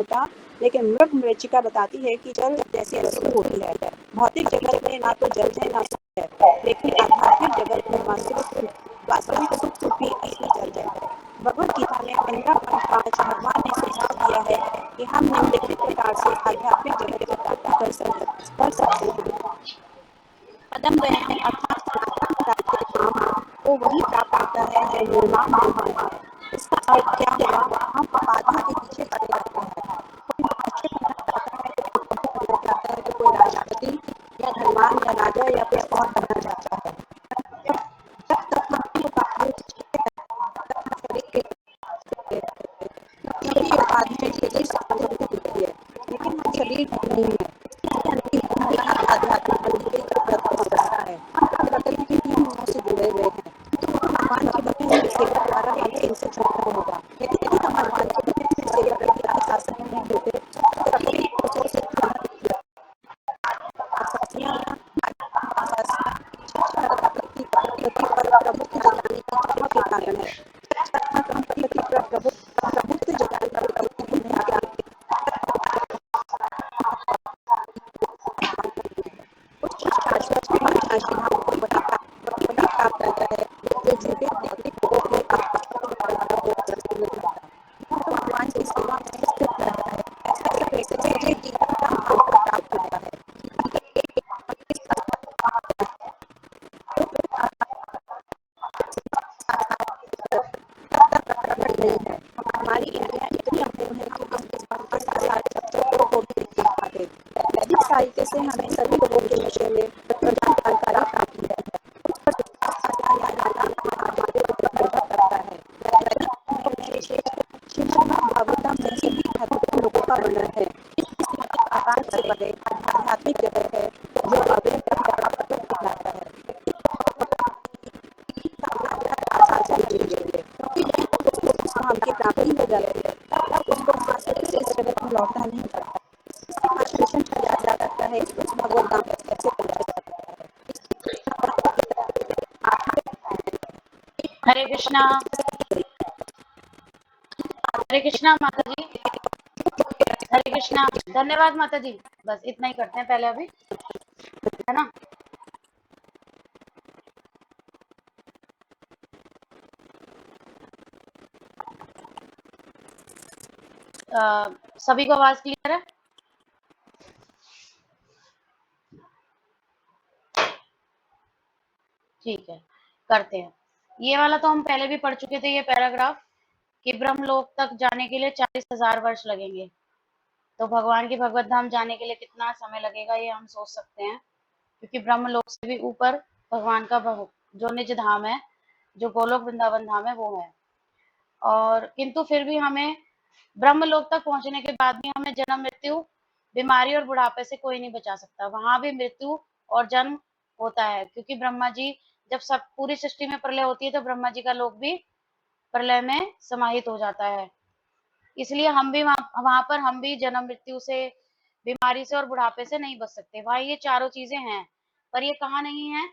होता, लेकिन मृग मरीचिका बताती है कि जल जैसी अनुभूति होती है। भौतिक जगत में ना तो जल है ना सुख है, लेकिन आध्यात्मिक जगत में वास्तविक सुख भी असली जल है। भगवत गीता में 15.5 भगवान ने सुझाव दिया है कि हम निम्नलिखित प्रकार से आध्यात्मिक जगत की प्राप्ति कर सकते हैं। पदम गयन अर्थात सनातन राज्य धाम को वही प्राप्त होता है जो निर्माण निर्माण है। इसका अर्थ क्या हुआ? हम उपाधि के पीछे पड़े रहते हैं। कोई मनुष्य बनना चाहता है, तो कोई प्रभु बनना चाहता है, तो कोई राष्ट्रपति या धनवान या राजा या कुछ और बनना चाहता है। जब तक हम उपाधियों के पीछे शरीर क्योंकि उपाधियां शरीर से संबंधित होती है, लेकिन हम शरीर नहीं है। आध्यात्मिक बंधुत्व का प्रतीक हो सकता है। हम प्रकृति के तीन गुणों से जुड़े हुए हैं। भगवान की भक्ति की सेवा द्वारा हमें इनसे छूटना होगा। यदि हम भगवान की भक्ति की सेवा करके आश्वासन नहीं देते, तो प्रकृति को से प्रभुत्व जताने की इच्छा के कारण है। प्रकृति पर प्रभुत्व जताने का प्रवृत्ति होने का उच्च शाश्वत अविनाशी धाम को वही प्राप्त करता है जो जीवित भौतिक लोगों के भगवान की सेवा में स्थित रहता है। ऐसा कैसे जीवन धाम को प्राप्त होता है? नहीं है। हमारी इंद्रियां इतनी अपूर्ण है कि हम इस बात के साथ शब्दों को भी नहीं देख पाते। वैदिक साहित्य से हमें सभी लोगों के विषय में जानकारी प्राप्त है। भागवतम में सभी धर्मों लोगों का वर्णन है। आकाश से परे आध्यात्मिक जगत है जो अव्यक्त दिखाता है। हमकी प्राप्ति हो जाती है, तब उसको आसानी से इस जगत में लौटना नहीं पड़ता। प्रश्न किया जा सकता है कि उस भगवत नाम कैसे किया जाता है। हरे कृष्णा माता जी। हरे कृष्णा। धन्यवाद माता जी। बस इतना ही करते हैं पहले अभी, है ना। सभी को आवाज क्लियर है? ठीक है, करते हैं। ये वाला तो हम पहले भी पढ़ चुके थे, ये पैराग्राफ, कि ब्रह्मलोक तक जाने के लिए 40,000 वर्ष लगेंगे। तो भगवान के भगवत धाम जाने के लिए कितना समय लगेगा ये हम सोच सकते हैं, क्योंकि ब्रह्मलोक से भी ऊपर भगवान का जो निज धाम है, जो गोलोक वृंदावन धाम है, वो है। और किंतु फिर भी हमें ब्रह्मलोक तक पहुंचने के बाद भी हमें जन्म मृत्यु, बीमारी और बुढ़ापे से कोई नहीं बचा सकता। वहां भी मृत्यु और जन्म होता है, क्योंकि ब्रह्मा जी जब सब पूरी सृष्टि में प्रलय होती है तो ब्रह्मा जी का लोक भी प्रलय में समाहित हो जाता है। इसलिए हम भी वहां पर हम भी जन्म मृत्यु से, बीमारी से और बुढ़ापे से नहीं बच सकते। वहां ये चारों चीजें हैं, पर ये कहाँ नहीं है?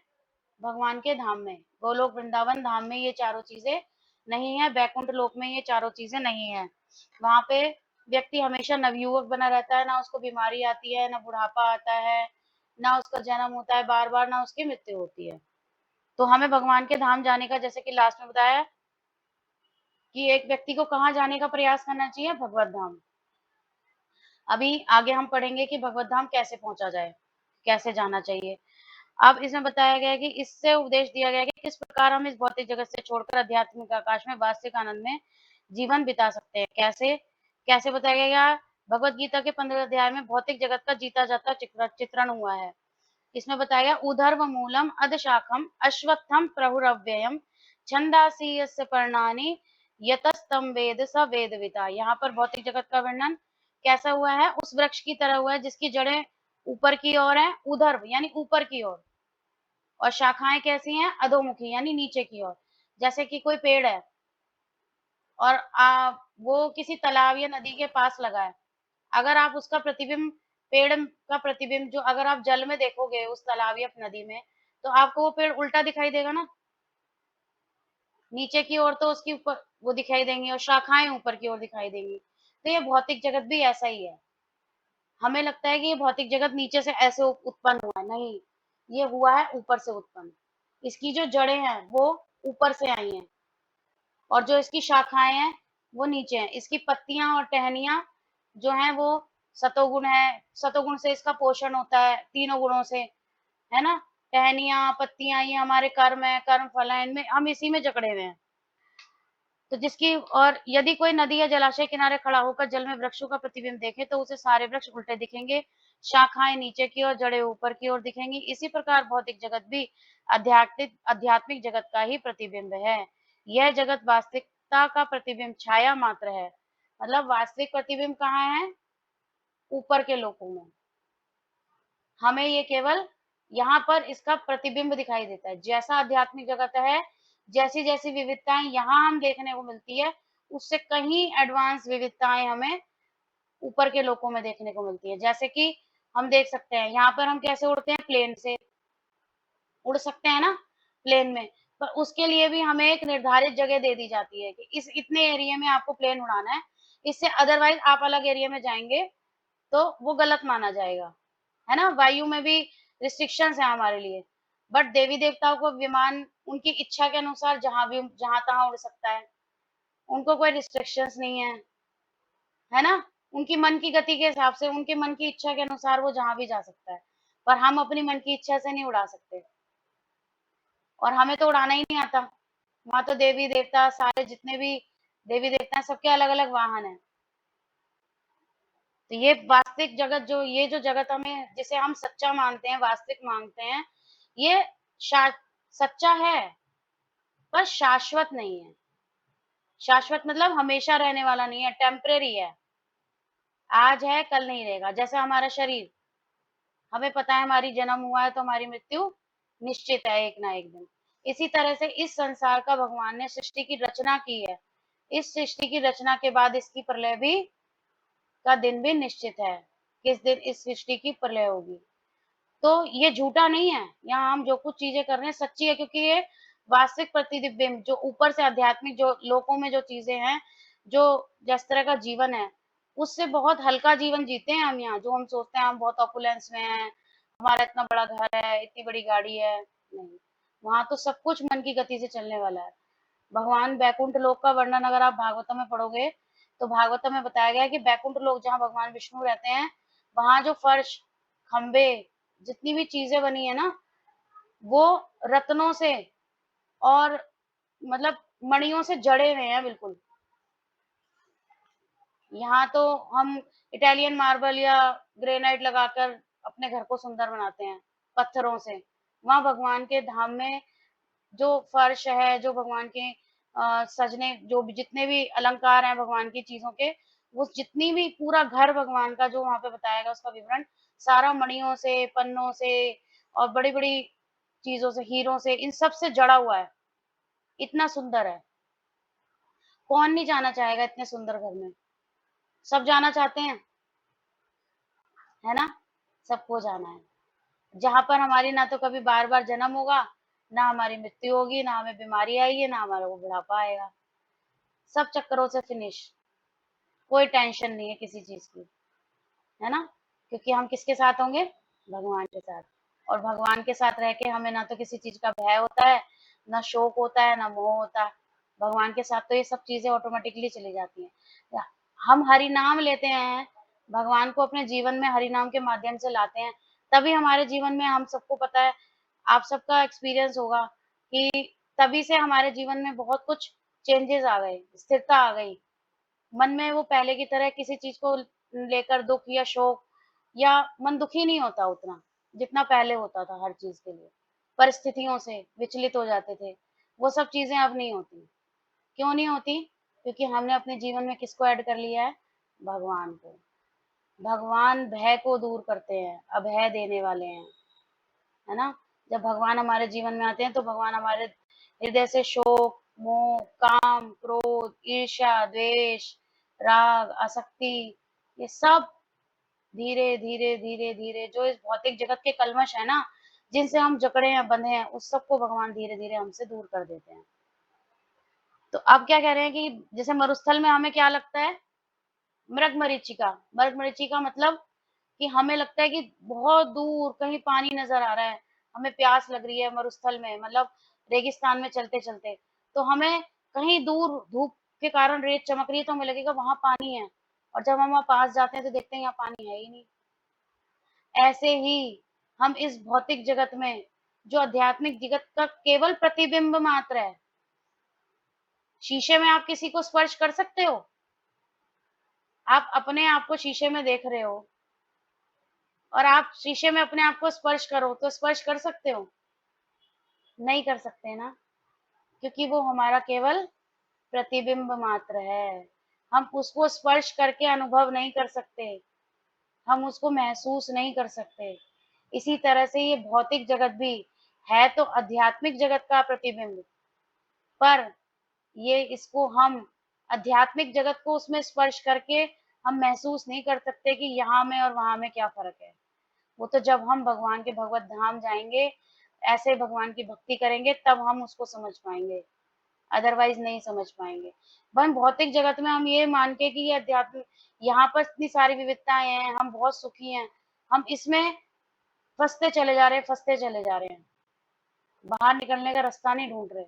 भगवान के धाम में, गोलोक वृंदावन धाम में ये चारों चीजें नहीं है। बैकुंठ लोक में ये चारों चीजें नहीं है। वहां पे व्यक्ति हमेशा नवयुवक बना रहता है, ना उसको बीमारी आती है, ना बुढ़ापा आता है, ना उसका जन्म होता है बार बार, ना उसकी मृत्यु होती है। तो हमें भगवान के धाम जाने का, जैसे कि लास्ट में बताया कि एक व्यक्ति को कहाँ जाने का प्रयास करना चाहिए? भगवत धाम। अभी आगे हम पढ़ेंगे कि भगवत धाम कैसे पहुंचा जाए, कैसे जाना चाहिए। अब इसमें बताया गया है कि इससे उपदेश दिया गया है कि किस प्रकार हम इस भौतिक जगत से छोड़कर आध्यात्मिक आकाश में वास्तविक आनंद में जीवन बिता सकते हैं। कैसे कैसे बताया गया? भगवत गीता के 15 अध्याय में भौतिक जगत का जीता जाता चित्रण हुआ है। इसमें बताया गया, उधर्व मूलम अधशाखम अश्वत्थम प्रहुरव्ययम छंदासी यस्य पर्णानि यतस्तम वेद स वेदविता। यहाँ पर भौतिक जगत का वर्णन कैसा हुआ है? उस वृक्ष की तरह हुआ है जिसकी जड़ें ऊपर की ओर है, उधर्व यानी ऊपर की ओर, और शाखाएं कैसी हैं? अधोमुखी यानी नीचे की ओर। जैसे कि कोई पेड़ है और वो किसी तालाब या नदी के पास लगा है। अगर आप उसका प्रतिबिंब, पेड़ का प्रतिबिंब जो अगर आप जल में देखोगे उस तालाब या नदी में, तो आपको वो पेड़ उल्टा दिखाई देगा ना, नीचे की ओर तो उसकी ऊपर वो दिखाई देंगी और शाखाएं ऊपर की ओर दिखाई देंगी। तो ये भौतिक जगत भी ऐसा ही है। हमें लगता है कि ये भौतिक जगत नीचे से ऐसे उत्पन्न हुआ है, नहीं, ये हुआ है ऊपर से उत्पन्न। इसकी जो जड़ें हैं वो ऊपर से आई हैं और जो इसकी शाखाएं हैं वो नीचे हैं। इसकी पत्तियां और टहनियां जो हैं वो सतोगुण है, सतोगुण से इसका पोषण होता है, तीनों गुणों से, है ना। टहनियां, पत्तियां, ये हमारे कर्म है, कर्म फल है, इनमें हम इसी में जकड़े हुए हैं। तो जिसकी और यदि कोई नदी या जलाशय किनारे खड़ा होकर जल में वृक्षों का प्रतिबिंब देखे तो उसे सारे वृक्ष उल्टे दिखेंगे, शाखाएं नीचे की ओर, जड़ें ऊपर की ओर दिखेंगी। इसी प्रकार भौतिक जगत भी आध्यात्मिक आध्यात्मिक जगत का ही प्रतिबिंब है। यह जगत वास्तविकता का प्रतिबिंब छाया मात्र है। मतलब वास्तविक प्रतिबिंब कहाँ है? ऊपर के लोकों में। हमें ये केवल यहाँ पर इसका प्रतिबिंब दिखाई देता है। जैसा आध्यात्मिक जगत है, जैसी जैसी विविधताएं यहाँ हम देखने को मिलती है, उससे कहीं एडवांस विविधताएं हमें ऊपर के लोकों में देखने को मिलती है। जैसे कि हम देख सकते हैं यहाँ पर हम कैसे उड़ते हैं, प्लेन से उड़ सकते हैं ना प्लेन में, पर उसके लिए भी हमें एक निर्धारित जगह दे दी जाती है कि इस इतने एरिया में आपको प्लेन उड़ाना है, इससे अदरवाइज आप अलग एरिया में जाएंगे तो वो गलत माना जाएगा, है ना। वायु में भी रिस्ट्रिक्शंस है हमारे लिए, बट देवी देवताओं को विमान उनकी इच्छा के अनुसार जहां भी जहां तहां उड़ सकता है, उनको कोई रिस्ट्रिक्शंस नहीं है ना। उनकी मन की गति के हिसाब से, उनके मन की इच्छा के अनुसार वो जहां भी जा सकता है, पर हम अपनी मन की इच्छा से नहीं उड़ा सकते, और हमें तो उड़ाना ही नहीं आता। वहां तो देवी देवता सारे जितने भी देवी देवता हैं, सबके अलग अलग वाहन है। तो ये वास्तविक जगत जो ये जो जगत हमें जिसे हम सच्चा मानते हैं, वास्तविक मानते हैं, ये सच्चा है पर शाश्वत नहीं है। शाश्वत मतलब हमेशा रहने वाला नहीं है, टेम्परेरी है। आज है कल नहीं रहेगा। जैसे हमारा शरीर, हमें पता है हमारी जन्म हुआ है तो हमारी मृत्यु निश्चित है एक ना एक दिन। इसी तरह से इस संसार का भगवान ने सृष्टि की रचना की है। इस सृष्टि की रचना के बाद इसकी प्रलय भी का दिन भी निश्चित है, किस दिन इस सृष्टि की प्रलय होगी। तो ये झूठा नहीं है, यहाँ हम जो कुछ चीजें कर रहे हैं सच्ची है, क्योंकि ये वास्तविक प्रतिबिंब जो ऊपर से आध्यात्मिक जो लोकों में जो चीजें हैं, जो जिस तरह का जीवन है, उससे बहुत हल्का जीवन जीते हैं हम यहाँ। जो हम सोचते हैं हम बहुत ऑपुलेंस में हैं, हमारा इतना बड़ा घर है, इतनी बड़ी गाड़ी है, नहीं, वहां तो सब कुछ मन की गति से चलने वाला है। भगवान बैकुंठ लोक का वर्णन अगर आप भागवतम में पढ़ोगे तो भागवतम में बताया गया है कि बैकुंठ लोक जहाँ भगवान विष्णु रहते हैं, वहां जो फर्श, खंबे, जितनी भी चीजें बनी है ना, वो रत्नों से और मतलब मणियों से जड़े हुए हैं बिल्कुल। यहाँ तो हम इटालियन मार्बल या ग्रेनाइट लगाकर अपने घर को सुंदर बनाते हैं पत्थरों से। वहां भगवान के धाम में जो फर्श है, जो भगवान के सजने जो भी जितने भी अलंकार हैं भगवान की चीजों के, वो जितनी भी पूरा घर भगवान का जो वहां पे बताया गया उसका विवरण, सारा मणियों से, पन्नों से और बड़ी बड़ी चीजों से, हीरों से, इन सब से जड़ा हुआ है। इतना सुंदर है, कौन नहीं जाना चाहेगा इतने सुंदर घर में। सब जाना चाहते हैं, है ना। सबको जाना है जहां पर हमारी ना तो कभी बार बार जन्म होगा, ना हमारी मृत्यु होगी, ना हमें बीमारी आएगी, ना हमारा वो बुढ़ापा आएगा। सब चक्करों से फिनिश, कोई टेंशन नहीं है किसी चीज की, है ना। क्योंकि हम किसके साथ होंगे? भगवान के साथ। और भगवान के साथ रह के हमें ना तो किसी चीज का भय होता है, ना शोक होता है, ना मोह होता है। भगवान के साथ तो ये सब चीजें ऑटोमेटिकली चली जाती हैं। हम हरि नाम लेते हैं, भगवान को अपने जीवन में हरि नाम के माध्यम से लाते हैं, तभी हमारे जीवन में, हम सबको पता है, आप सबका एक्सपीरियंस होगा कि तभी से हमारे जीवन में बहुत कुछ चेंजेस आ गए, स्थिरता आ गई। मन में वो पहले की तरह किसी चीज को लेकर दुख या शोक, या मन दुखी नहीं होता उतना जितना पहले होता था हर चीज के लिए। परिस्थितियों से विचलित हो जाते थे, वो सब चीजें अब नहीं होती। क्यों नहीं होती? क्योंकि हमने अपने जीवन में किसको ऐड कर लिया है? भगवान को। भगवान भय को दूर करते हैं, अभय देने वाले हैं, है ना। जब भगवान हमारे जीवन में आते हैं तो भगवान हमारे हृदय से शोक, मोह, काम, क्रोध, ईर्ष्या, द्वेष, राग, आसक्ति, ये सब धीरे धीरे धीरे धीरे जो इस भौतिक जगत के कलमश है ना, जिनसे हम जकड़े हैं, बंधे हैं, उस सबको भगवान धीरे धीरे हमसे दूर कर देते हैं। तो अब क्या कह रहे हैं कि जैसे मरुस्थल में हमें क्या लगता है? मृग मरीचिका मतलब कि हमें लगता है कि बहुत दूर कहीं पानी नजर आ रहा है, हमें प्यास लग रही है मरुस्थल में, मतलब रेगिस्तान में चलते चलते, तो हमें कहीं दूर धूप के कारण रेत चमक रही है तो हमें लगेगा वहां पानी है, और जब हम वहां पास जाते हैं तो देखते हैं यहाँ पानी है ही नहीं। ऐसे ही हम इस भौतिक जगत में, जो आध्यात्मिक जगत का केवल प्रतिबिंब मात्र है। शीशे में आप किसी को स्पर्श कर सकते हो? आप अपने आप को शीशे में देख रहे हो, और आप शीशे में अपने आप को स्पर्श करो तो स्पर्श कर सकते हो? नहीं कर सकते ना, क्योंकि वो हमारा केवल प्रतिबिंब मात्र है। हम उसको स्पर्श करके अनुभव नहीं कर सकते, हम उसको महसूस नहीं कर सकते। इसी तरह से ये भौतिक जगत भी है तो आध्यात्मिक जगत का प्रतिबिंब, पर ये इसको हम आध्यात्मिक जगत को उसमें स्पर्श करके हम महसूस नहीं कर सकते कि यहाँ में और वहां में क्या फर्क है। वो तो जब हम भगवान के भगवत धाम जाएंगे, ऐसे भगवान की भक्ति करेंगे, तब हम उसको समझ पाएंगे, अदरवाइज नहीं समझ पाएंगे। वही भौतिक जगत में हम ये मान के कि ये अध्यात्म, यहाँ पर इतनी सारी विविधताएं हैं, हम बहुत सुखी हैं, हम इसमें फंसते चले जा रहे हैं, बाहर निकलने का रास्ता नहीं ढूंढ रहे।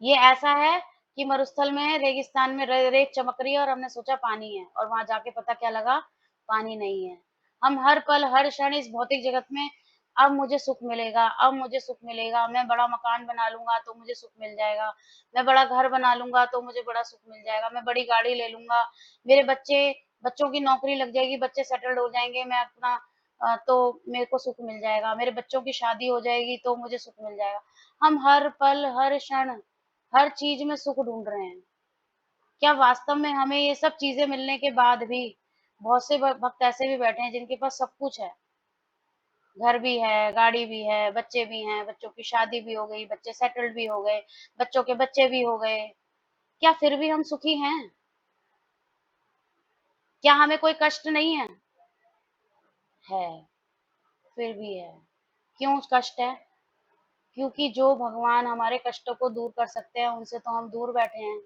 ये ऐसा है कि मरुस्थल में, रेगिस्तान में रेत चमक रही है और हमने सोचा पानी है, और वहां जाके पता क्या लगा, पानी नहीं है। हम हर पल हर क्षण इस भौतिक जगत में, अब मुझे सुख मिलेगा, अब मुझे सुख मिलेगा, मैं बड़ा मकान बना लूंगा तो मुझे सुख मिल जाएगा, मैं बड़ा घर बना लूंगा तो मुझे बड़ा सुख मिल जाएगा, मैं बड़ी गाड़ी ले लूंगा, मेरे बच्चों की नौकरी लग जाएगी, बच्चे सेटल्ड हो जाएंगे, मैं अपना तो मेरे को सुख मिल जाएगा, मेरे बच्चों की शादी हो जाएगी तो मुझे सुख मिल जाएगा। हम हर पल हर क्षण हर चीज में सुख ढूंढ रहे हैं। क्या वास्तव में हमें ये सब चीजें मिलने के बाद भी, बहुत से भक्त ऐसे भी बैठे हैं जिनके पास सब कुछ है, घर भी है, गाड़ी भी है, बच्चे भी हैं, बच्चों की शादी भी हो गई, बच्चे सेटल्ड भी हो गए, बच्चों के बच्चे भी हो गए, क्या फिर भी हम सुखी हैं? क्या हमें कोई कष्ट नहीं है? है, फिर भी है। क्यों कष्ट है? क्योंकि जो भगवान हमारे कष्टों को दूर कर सकते हैं, उनसे तो हम दूर बैठे हैं।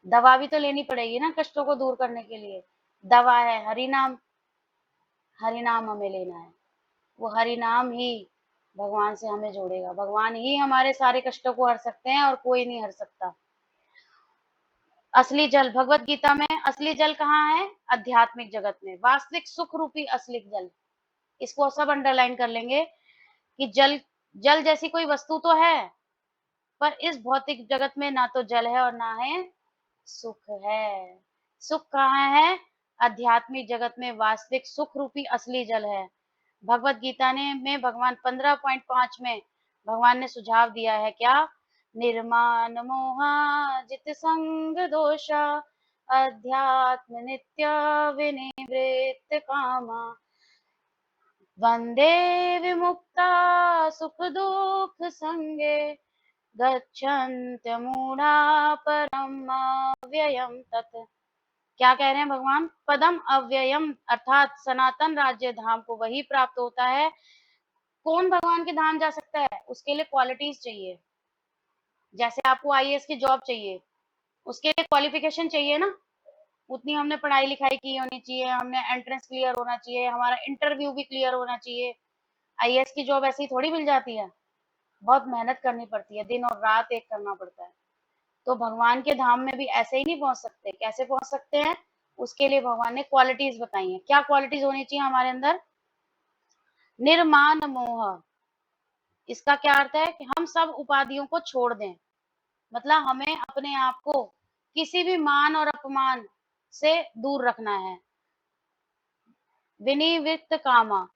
दवा भी तो लेनी पड़ेगी ना कष्टों को दूर करने के लिए। दवा है हरि नाम, हरि नाम हमें लेना है। वो हरि नाम ही भगवान से हमें जोड़ेगा, भगवान ही हमारे सारे कष्टों को हर सकते हैं और कोई नहीं हर सकता। असली जल, भगवत गीता में असली जल कहाँ है? आध्यात्मिक जगत में, वास्तविक सुख रूपी असली जल। इसको सब अंडरलाइन कर लेंगे कि जल, जल जैसी कोई वस्तु तो है, पर इस भौतिक जगत में ना तो जल है और ना है सुख है। सुख कहाँ है? आध्यात्मिक जगत में वास्तविक सुख रूपी असली जल है। भगवत गीता ने में भगवान 15.5 में भगवान ने सुझाव दिया है क्या? निर्माण मोहा जित संग दोषा, अध्यात्म नित्य विनिवृत्त कामा, वंदे विमुक्ता सुख दुख संगे, गच्छन्त्यमूढ़ा परम अव्ययम तत्। क्या कह रहे हैं भगवान? पदम अव्ययम, अर्थात सनातन राज्य धाम को वही प्राप्त होता है। कौन भगवान के धाम जा सकता है? उसके लिए क्वालिटीज चाहिए। जैसे आपको आईएएस की जॉब चाहिए, उसके लिए क्वालिफिकेशन चाहिए ना, उतनी हमने पढ़ाई लिखाई की होनी चाहिए, हमने एंट्रेंस क्लियर होना चाहिए, हमारा इंटरव्यू भी क्लियर होना चाहिए। आईएएस की जॉब ऐसे ही थोड़ी मिल जाती है, बहुत मेहनत करनी पड़ती है, दिन और रात एक करना पड़ता है। तो भगवान के धाम में भी ऐसे ही नहीं पहुंच सकते। कैसे पहुंच सकते हैं? उसके लिए भगवान ने क्वालिटीज बताई हैं। क्या क्वालिटीज होनी चाहिए हमारे अंदर? निर्माण मोह। इसका क्या अर्थ है? कि हम सब उपाधियों को छोड़ दें, मतलब हमें अपने आप को किसी भी मान और अपमान से दूर रखना है। विनिवृत्त कामा,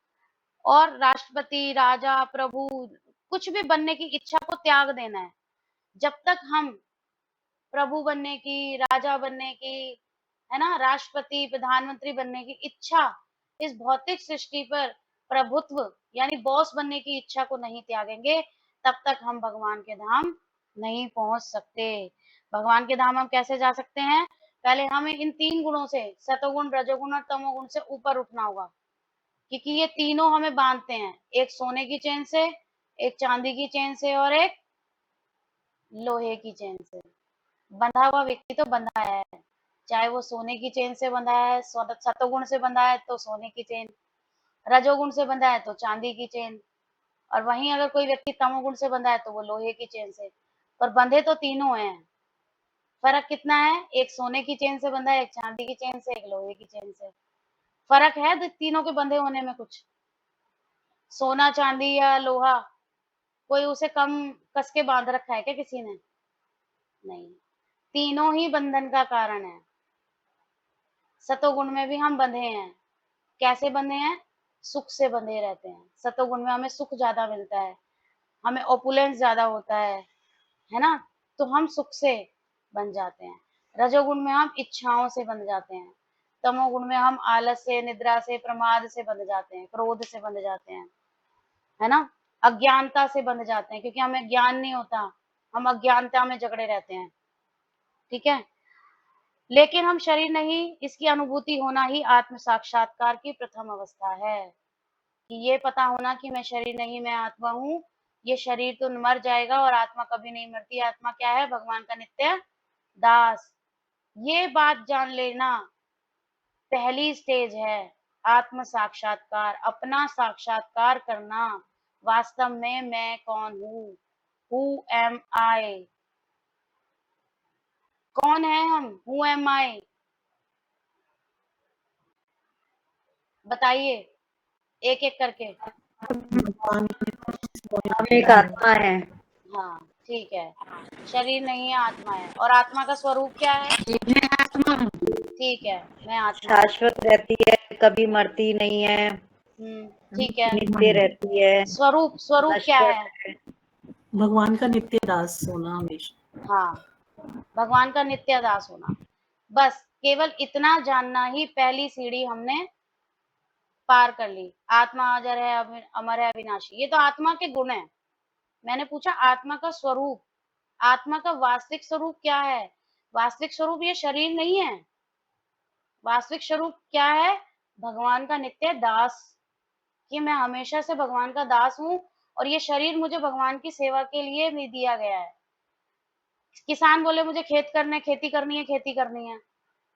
और राष्ट्रपति, राजा, प्रभु, कुछ भी बनने की इच्छा को त्याग देना है। जब तक हम प्रभु बनने की, राजा बनने की, है ना, राष्ट्रपति, प्रधानमंत्री बनने की इच्छा, इस भौतिक सृष्टि पर प्रभुत्व यानी बॉस बनने की इच्छा को नहीं त्यागेंगे, तब तक हम भगवान के धाम नहीं पहुंच सकते। भगवान के धाम हम कैसे जा सकते हैं? पहले हमें इन तीन गुणों से, सतोगुण, रजोगुण और तमोगुण से ऊपर उठना होगा, क्योंकि ये तीनों हमें बांधते हैं, एक सोने की चेन से, एक चांदी की चेन से, और एक लोहे की चेन से। बंधा हुआ व्यक्ति तो बंधा है, चाहे वो सोने की चेन से बंधा है, सतोगुण से बंधा है तो सोने की चेन, रजोगुण से बंधा है तो चांदी की चेन, और वहीं अगर कोई व्यक्ति तमोगुण से बंधा है तो वो लोहे की चेन से। पर बंधे तो तीनों हैं। फर्क कितना है? एक सोने की चेन से बंधा है, एक चांदी की चेन से, एक लोहे की चेन से। फर्क है तीनों के बंधे होने में कुछ? सोना, चांदी या लोहा, कोई उसे कम कस के बांध रखा है क्या किसी ने? नहीं। तीनों ही बंधन का कारण है। सतोगुण में भी हम बंधे हैं। कैसे बंधे हैं? सुख से बंधे रहते हैं। सतोगुण में हमें सुख ज्यादा मिलता है, हमें ओपुलेंस ज्यादा होता है ना? तो हम सुख से बन जाते हैं। रजोगुण में हम इच्छाओं से बंध जाते हैं। तमोगुण में हम आलस से, निद्रा से, प्रमाद से बंध जाते हैं, क्रोध से बंध जाते हैं, है ना? अज्ञानता से बंध जाते हैं, क्योंकि हमें ज्ञान नहीं होता, हम अज्ञानता में जकड़े रहते हैं। ठीक है? लेकिन हम शरीर नहीं, इसकी अनुभूति होना ही आत्म साक्षात्कार की प्रथम अवस्था है। कि ये पता होना कि मैं शरीर नहीं, मैं आत्मा हूँ। ये शरीर तो मर जाएगा और आत्मा कभी नहीं मरती। आत्मा क्या है? भगवान का नित्य दास। ये बात जान लेना पहली स्टेज है। आत्म साक्षात्कार, अपना साक्षात्कार करना। वास्तव में मैं कौन हूँ? हु एम आई? कौन है हम? हु एम आई? बताइए एक एक करके। भगवान हम एक आत्मा है। हाँ, ठीक है। शरीर नहीं है, आत्मा है। और आत्मा का स्वरूप क्या है? ठीक है, मैं आत्मा हूँ। शाश्वत रहती है, कभी मरती नहीं है, ठीक है। नित्य रहती है, स्वरूप, स्वरूप क्या नश्वर है? है। भगवान का नित्य दास होना हमेशा। हाँ, भगवान का नित्य दास होना। बस केवल इतना जानना ही पहली सीढ़ी हमने पार कर ली। आत्मा अजर है, अमर है, अविनाशी। ये तो आत्मा के गुण है। मैंने पूछा आत्मा का स्वरूप, आत्मा का वास्तविक स्वरूप क्या है? वास्तविक स्वरूप ये शरीर नहीं है। वास्तविक स्वरूप क्या है? भगवान का नित्य दास। कि मैं हमेशा से भगवान का दास हूँ, और ये शरीर मुझे भगवान की सेवा के लिए नहीं दिया गया है। किसान बोले मुझे खेत करने, खेती करनी है, खेती करनी है,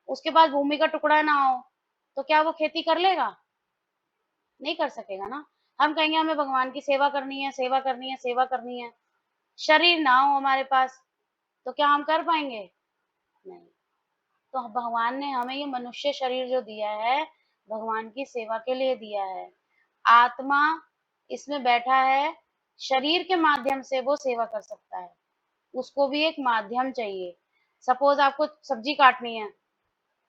उसके पास भूमि का टुकड़ा ना हो, तो क्या वो खेती कर लेगा? नहीं कर सकेगा ना। हम कहेंगे हमें भगवान की सेवा करनी है, सेवा करनी है, सेवा करनी है, शरीर ना हो हमारे पास, तो क्या हम कर पाएंगे? नहीं। तो भगवान ने हमें ये मनुष्य शरीर जो दिया है, भगवान की सेवा के लिए दिया है। आत्मा इसमें बैठा है, शरीर के माध्यम से वो सेवा कर सकता है। उसको भी एक माध्यम चाहिए। सपोज आपको सब्जी काटनी है,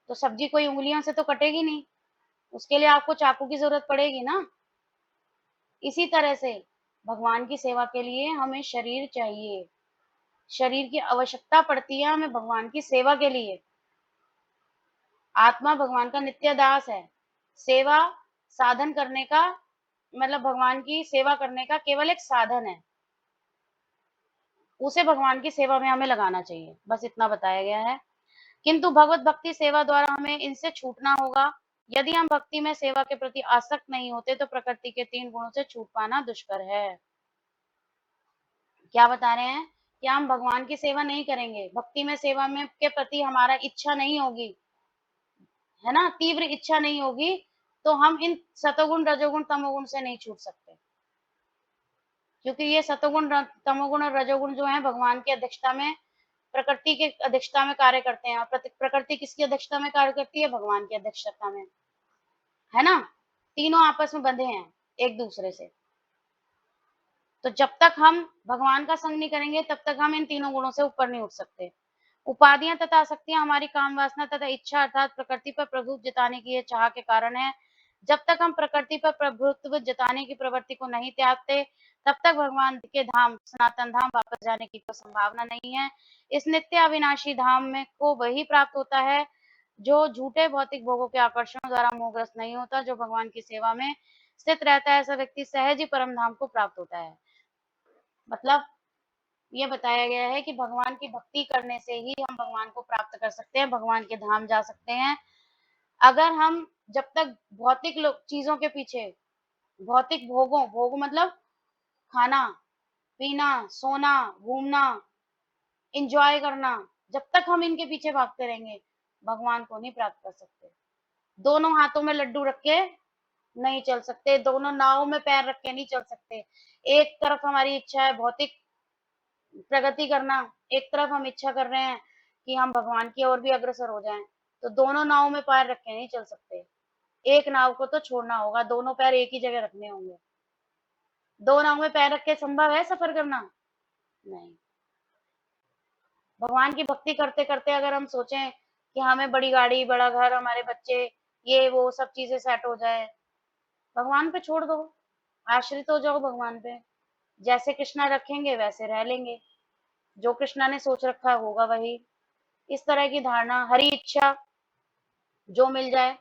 तो सब्जी कोई उंगलियों से तो कटेगी नहीं, उसके लिए आपको चाकू की जरूरत पड़ेगी ना। इसी तरह से भगवान की सेवा के लिए हमें शरीर चाहिए, शरीर की आवश्यकता पड़ती है हमें भगवान की सेवा के लिए। आत्मा भगवान का नित्य दास है। सेवा साधन करने का मतलब भगवान की सेवा करने का केवल एक साधन है, उसे भगवान की सेवा में हमें लगाना चाहिए, बस इतना बताया गया है। किंतु भगवत भक्ति सेवा द्वारा हमें इनसे छूटना होगा। यदि हम भक्ति में सेवा के प्रति आसक्त नहीं होते तो प्रकृति के 3 गुणों से छूट पाना दुष्कर है। क्या बता रहे हैं? कि हम भगवान की सेवा नहीं करेंगे, भक्ति में सेवा में के प्रति हमारा इच्छा नहीं होगी, है ना, तीव्र इच्छा नहीं होगी, तो हम इन सतोगुण, रजोगुण, तमोगुण से नहीं छूट सकते। क्योंकि ये सतोगुण, तमोगुण और रजोगुण जो है भगवान की अध्यक्षता में, प्रकृति के अध्यक्षता में कार्य करते हैं। और प्रकृति किसकी अध्यक्षता में कार्य करती है? भगवान की अध्यक्षता में, है ना? तीनों आपस में बंधे हैं एक दूसरे से। तो जब तक हम भगवान का संग नहीं करेंगे, तब तक हम इन तीनों गुणों से ऊपर नहीं उठ सकते। उपाधियां तथा आसक्तियां हमारी काम वासना तथा इच्छा अर्थात प्रकृति पर प्रभुत्व जताने की ये चाह के कारण है। जब तक हम प्रकृति पर प्रभुत्व जताने की प्रवृत्ति को नहीं त्यागते, तब तक भगवान के धाम, सनातन धाम वापस जाने की कोई संभावना नहीं है। इस नित्य अविनाशी धाम में को वही प्राप्त होता है जो झूठे भौतिक भोगों के आकर्षण द्वारा मोहग्रस्त नहीं होता। जो भगवान की सेवा में स्थित रहता है, ऐसा व्यक्ति सहज ही परम धाम को प्राप्त होता है। मतलब ये बताया गया है कि भगवान की भक्ति करने से ही हम भगवान को प्राप्त कर सकते हैं, भगवान के धाम जा सकते हैं। अगर हम जब तक भौतिक चीजों के पीछे, भौतिक भोगों, भोग मतलब खाना, पीना, सोना, घूमना, इंजॉय करना, जब तक हम इनके पीछे भागते रहेंगे भगवान को नहीं प्राप्त कर सकते। दोनों हाथों में लड्डू रख के नहीं चल सकते, दोनों नाव में पैर रख के नहीं चल सकते। एक तरफ हमारी इच्छा है भौतिक प्रगति करना, एक तरफ हम इच्छा कर रहे हैं कि हम भगवान की ओर भी अग्रसर हो जाएं, तो दोनों नाव में पैर रख के नहीं चल सकते। एक नाव को तो छोड़ना होगा, दोनों पैर एक ही जगह रखने होंगे। दो नाव में पैर रख के संभव है सफर करना? नहीं। भगवान की भक्ति करते करते अगर हम सोचें कि हमें बड़ी गाड़ी, बड़ा घर, हमारे बच्चे, ये वो सब चीजें सेट हो जाए, भगवान पे छोड़ दो, आश्रित हो जाओ भगवान पे। जैसे कृष्णा रखेंगे वैसे रह लेंगे, जो कृष्णा ने सोच रखा होगा वही। इस तरह की धारणा, हरी इच्छा, जो मिल जाए,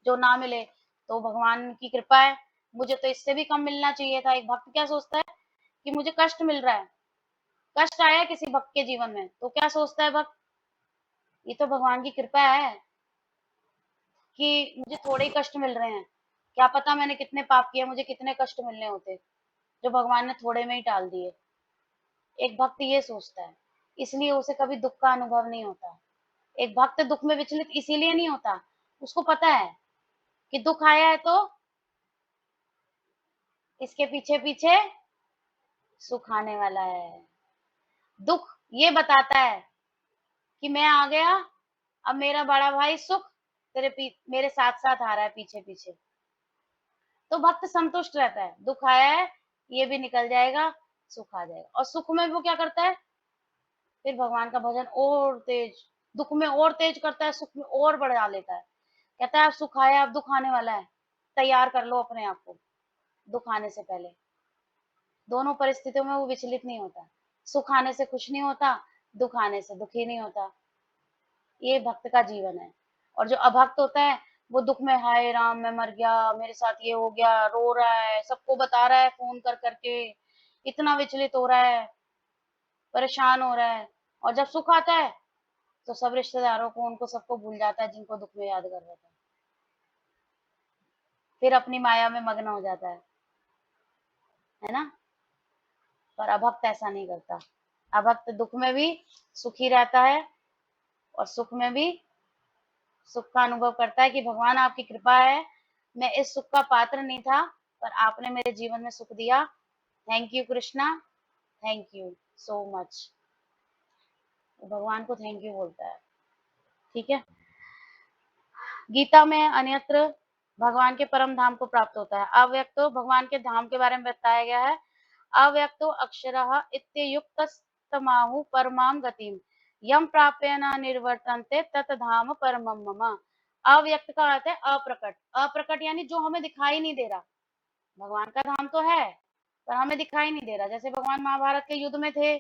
जो ना मिले तो भगवान की कृपा है, मुझे तो इससे भी कम मिलना चाहिए था। एक भक्त क्या सोचता है कि मुझे कष्ट मिल रहा है, कष्ट आया किसी भक्त के जीवन में तो क्या सोचता है भक्त, ये तो भगवान की कृपा है कि मुझे थोड़े ही कष्ट मिल रहे हैं, क्या पता मैंने कितने पाप किए, मुझे कितने कष्ट मिलने होते जो भगवान ने थोड़े में ही टाल दिए। एक भक्त ये सोचता है, इसलिए उसे कभी दुख का अनुभव नहीं होता। एक भक्त दुख में विचलित इसीलिए नहीं होता, उसको पता है कि दुख आया है तो इसके पीछे पीछे सुख आने वाला है। दुख ये बताता है कि मैं आ गया, अब मेरा बड़ा भाई सुख मेरे साथ साथ आ रहा है पीछे पीछे, तो भक्त संतुष्ट रहता है। दुख आया है, ये भी निकल जाएगा, सुख आ जाएगा। और सुख में वो क्या करता है, फिर भगवान का भजन और तेज, दुख में और तेज करता है, सुख में और बढ़ा लेता है। कहता है अब सुख आया, अब दुख आने वाला है, तैयार कर लो अपने आप को दुख आने से पहले। दोनों परिस्थितियों में वो विचलित नहीं होता, सुख आने से खुश नहीं होता, दुख आने से दुखी नहीं होता। ये भक्त का जीवन है। और जो अभक्त होता है वो दुख में, हाय राम मैं मर गया, मेरे साथ ये हो गया, रो रहा है, सबको बता रहा है फोन कर करके, इतना विचलित हो रहा है, परेशान हो रहा है। और जब सुख आता है तो सब रिश्तेदारों को, उनको सबको भूल जाता है जिनको दुख में याद कर रहा था, फिर अपनी माया में मग्न हो जाता है ना। पर अभक्त ऐसा नहीं करता, अभक्त दुख में भी सुखी रहता है और सुख में भी सुख का अनुभव करता है कि भगवान आपकी कृपा है, मैं इस सुख का पात्र नहीं था पर आपने मेरे जीवन में सुख दिया, thank you Krishna, thank you so much. भगवान को थैंक यू बोलता है। ठीक है, गीता में अन्यत्र भगवान के परम धाम को प्राप्त होता है। अव्यक्तो, भगवान के धाम के बारे में बताया गया है, अव्यक्तो अक्षरः इत्ययुक्तस्तमाहु परमां गतिम यम प्राप्य न निर्वर्तन्ते तत धाम परमं मम। अव्यक्त का अर्थ है अप्रकट, अप्रकट यानी जो हमें दिखाई नहीं दे रहा। भगवान का धाम तो है पर हमें दिखाई नहीं दे रहा। जैसे भगवान महाभारत के युद्ध में थे,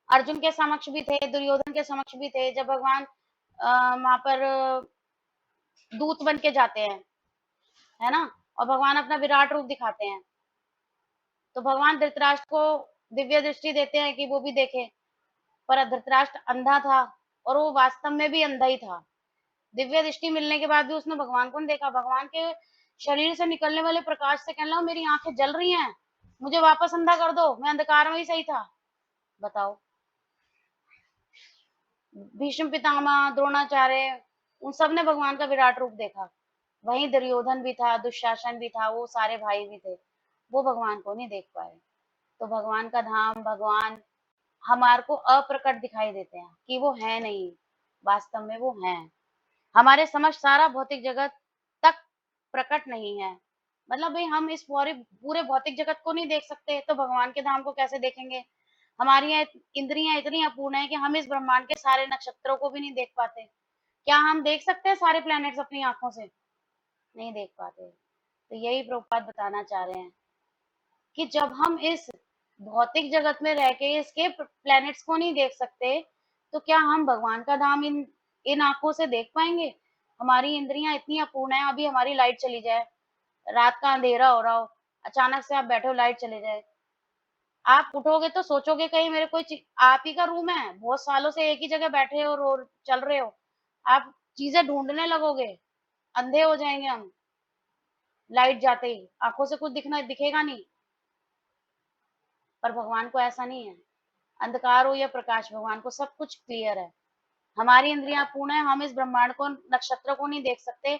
अर्जुन के समक्ष भी थे, दुर्योधन के समक्ष भी थे। जब भगवान वहां पर दूत बन के जाते हैं, है ना, और भगवान अपना विराट रूप दिखाते हैं, तो भगवान धृतराष्ट्र को दिव्य दृष्टि देते हैं कि वो भी देखे, पर धृतराष्ट्र अंधा था और वो वास्तव में भी अंधा ही था। दिव्य दृष्टि मिलने के बाद भी उसने भगवान को नहीं देखा। भगवान के शरीर से निकलने वाले प्रकाश से कहने लगा मेरी आंखें जल रही हैं, मुझे वापस अंधा कर दो, मैं अंधकार में ही सही था। बताओ, भीष्म पितामह, द्रोणाचार्य, उन सब ने भगवान का विराट रूप देखा। वहीं दुर्योधन भी था, दुशासन भी था, वो सारे भाई भी थे, वो भगवान को नहीं देख पाए। तो भगवान का धाम, भगवान हमारे को अप्रकट दिखाई देते हैं कि वो है नहीं, वास्तव में वो हैं। हमारे समझ सारा भौतिक जगत तक प्रकट नहीं है। मतलब भाई हम इस पूरे भौतिक जगत को नहीं देख सकते तो भगवान के धाम को कैसे देखेंगे। हमारी इंद्रियां इतनी अपूर्ण है कि हम इस ब्रह्मांड के सारे नक्षत्रों को भी नहीं देख पाते। क्या हम देख सकते हैं सारे प्लैनेट्स अपनी आंखों से? नहीं देख पाते। तो यही प्रभुपाद बताना चाह रहे हैं कि जब हम इस भौतिक जगत में रह के इसके प्लैनेट्स को नहीं देख सकते तो क्या हम भगवान का धाम इन इन आंखों से देख पाएंगे? हमारी इंद्रियां इतनी अपूर्ण है। अभी हमारी लाइट चली जाए, रात का अंधेरा हो रहा हो, अचानक से आप बैठे हो, लाइट चले जाए, आप उठोगे तो सोचोगे कहीं मेरे आप ही का रूम है, बहुत सालों से एक ही जगह बैठे हो और चल रहे हो, आप चीजें ढूंढने लगोगे, अंधे हो जाएंगे हम। लाइट जाते ही आंखों से कुछ दिखेगा नहीं। पर भगवान को ऐसा नहीं है, अंधकार हो या प्रकाश, भगवान को सब कुछ क्लियर है। हमारी इंद्रियां पूर्ण है, हम इस ब्रह्मांड को, नक्षत्र को नहीं देख सकते।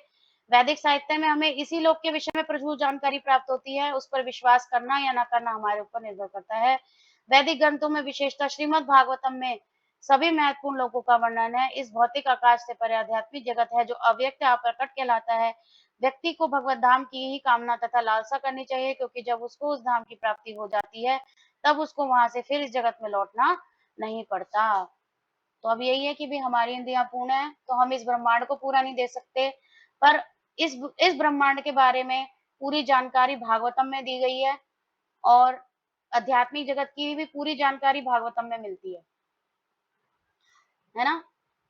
वैदिक साहित्य में हमें इसी लोक के विषय में प्रचुर जानकारी प्राप्त होती है। उस पर विश्वास करना या ना करना हमारे ऊपर निर्भर करता है। वैदिक ग्रंथों में, विशेषतः श्रीमद् भागवतम में सभी महत्वपूर्ण लोकों का वर्णन है। इस भौतिक आकाश से परे आध्यात्मिक जगत है, जो अव्यक्त या अप्रकट कहलाता है। व्यक्ति को भगवत धाम की ही कामना तथा लालसा करनी चाहिए, क्योंकि जब उसको उस धाम की प्राप्ति हो जाती है, तब उसको वहां से फिर इस जगत में लौटना नहीं पड़ता। तो अब यही है कि भी हमारी इंद्रियां पूर्ण है, तो हम इस ब्रह्मांड को पूरा नहीं दे सकते, पर इस ब्रह्मांड के बारे में पूरी जानकारी भागवतम में दी गई है, और आध्यात्मिक जगत की भी पूरी जानकारी भागवतम में मिलती है ना।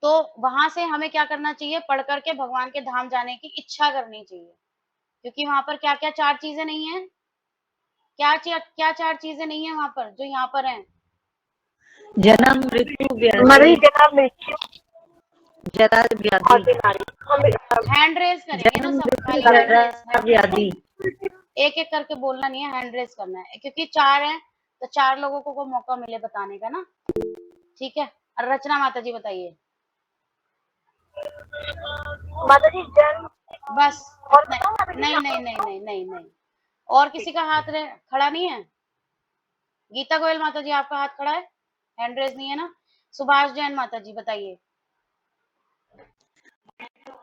तो वहां से हमें क्या करना चाहिए, पढ़ करके भगवान के धाम जाने की इच्छा करनी चाहिए, क्योंकि वहां पर क्या क्या चार चीजें नहीं है, क्या चार चीजें नहीं है वहां पर जो यहाँ पर हैं। जन्म मृत्यु मरी व्याधि जन्म मृत्यु जरा और व्याधि बीमारी। हैंड रेज करेंगे ना जन्म सब, मृत्यु खाली जरा व्याधि एक एक करके बोलना नहीं है, हैंड रेज करना है, क्योंकि चार है तो चार लोगों को मौका मिले बताने का ना। ठीक है, और रचना माता जी बताइए। माता जी जन्म बस और इतना बताओ माता ही। जी नहीं नहीं नहीं नहीं नहीं नहीं, और किसी का हाथ खड़ा नहीं है। गीता गोयल माता जी आपका हाथ खड़ा है, हैंड रेज नहीं है ना। सुभाष जैन माता जी बताइए।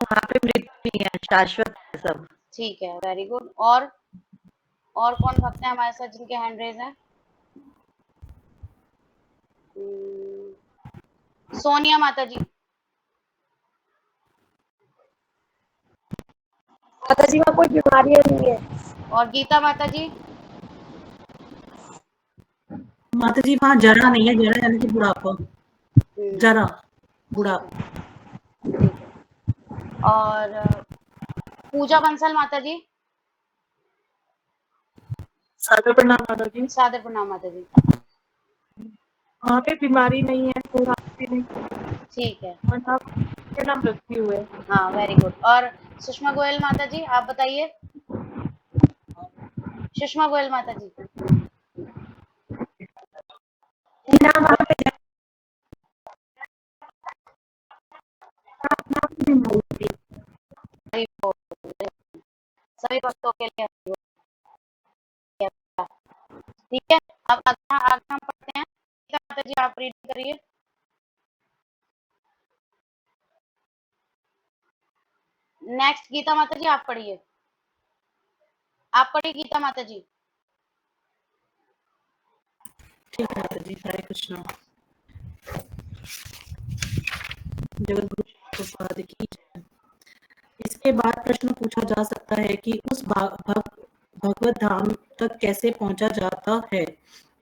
वहाँ पे मृत्यु नहीं है, शाश्वत है सब। ठीक है, वेरी गुड। और कौन भक्त है हमारे साथ जिनके हैंड रेज है? सोनिया माता जी। माता जी में कोई बीमारियां नहीं है। और गीता माता जी। माता जी वहाँ जरा नहीं है, जरा यानी कि बुढ़ापा, जरा ठीक बुढ़ापा। है, ठीक है। और पूजा बंसल माता जी। सादर प्रणाम माता जी। सादर प्रणाम माता जी। वहाँ पे बीमारी नहीं है, कोई हाथी नहीं, ठीक है, और ना जन्म मृत्यु है। हाँ वेरी गुड। और सुषमा गोयल माता जी आप बताइए। सुषमा गोयल माता जी। ना वहाँ पे बीमारी हरि बोल। सभी भक्तों के लिए हरि बोल। ठीक है, अब आगे आगे हम पढ़ते हैं। गीता माता जी आप रीड करिए। नेक्स्ट गीता माता जी आप पढ़िए, आप पढ़िए गीता माता जी। ठीक है माता जी, हरे कृष्णा। जगत गुरु प्रसाद की जय। इसके बाद प्रश्न पूछा जा सकता है कि उस भगवत धाम तक कैसे पहुंचा जाता है।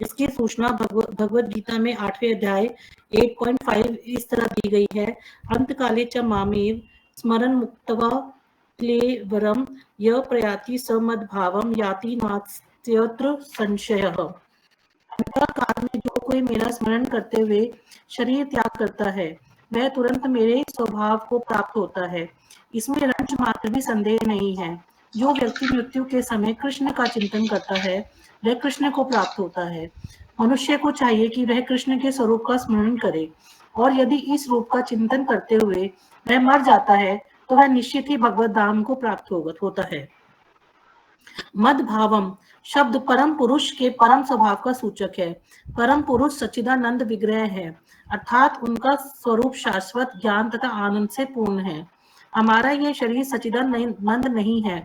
इसकी सूचना भगवत गीता में 8वें अध्याय 8.5 इस तरह दी गई है। अंतकाले च मामेव स्मरण मुक्त्वा क्लेवरम य प्रयाति समद्भावम याति नास्त्यत्र संशयः। काल में जो कोई मेरा स्मरण करते हुए शरीर त्याग करता है, वह तुरंत मेरे स्वभाव को प्राप्त होता है। इसमें रंच मात्र भी संदेह नहीं है। जो व्यक्ति मृत्यु के समय कृष्ण का चिंतन करता है, वह कृष्ण को प्राप्त होता है। मनुष्य को चाहिए कि वह कृष्ण के स्वरूप का स्मरण करे, और यदि इस रूप का चिंतन करते हुए वह मर जाता है, तो वह निश्चित ही भगवत धाम को प्राप्त होता है। मद भावम शब्द परम पुरुष के परम स्वभाव का सूचक है। परम पुरुष सच्चिदानंद विग्रह है, अर्थात उनका स्वरूप शाश्वत ज्ञान तथा आनंद से पूर्ण है। हमारा यह शरीर सच्चिदानंद नहीं है,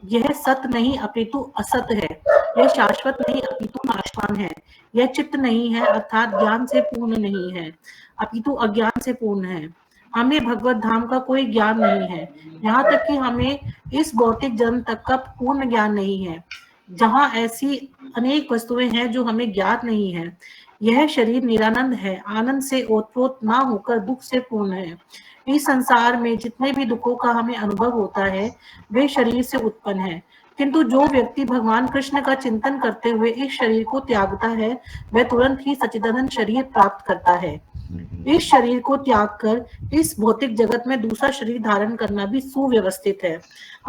यह सत नहीं अपितु असत है। यह शाश्वत नहीं अपितु नाशवान है। यह चित्त नहीं है, अर्थात ज्ञान से पूर्ण नहीं है, अपितु अज्ञान से पूर्ण है। हमें भगवत धाम का कोई ज्ञान नहीं है, यहाँ तक कि हमें इस भौतिक जन्म तक का पूर्ण ज्ञान नहीं है, जहाँ ऐसी अनेक वस्तुएं हैं जो हमें ज्ञात नहीं है। यह शरीर निरानंद है, आनंद से ओतप्रोत ना होकर दुख से पूर्ण है। इस संसार में जितने भी दुखों का हमें अनुभव होता है, वे शरीर से उत्पन्न है। किंतु जो व्यक्ति भगवान कृष्ण का चिंतन करते हुए इस शरीर को त्यागता है, वह तुरंत ही सच्चिदानंद शरीर प्राप्त करता है। इस शरीर को त्याग कर इस भौतिक जगत में दूसरा शरीर धारण करना भी सुव्यवस्थित है।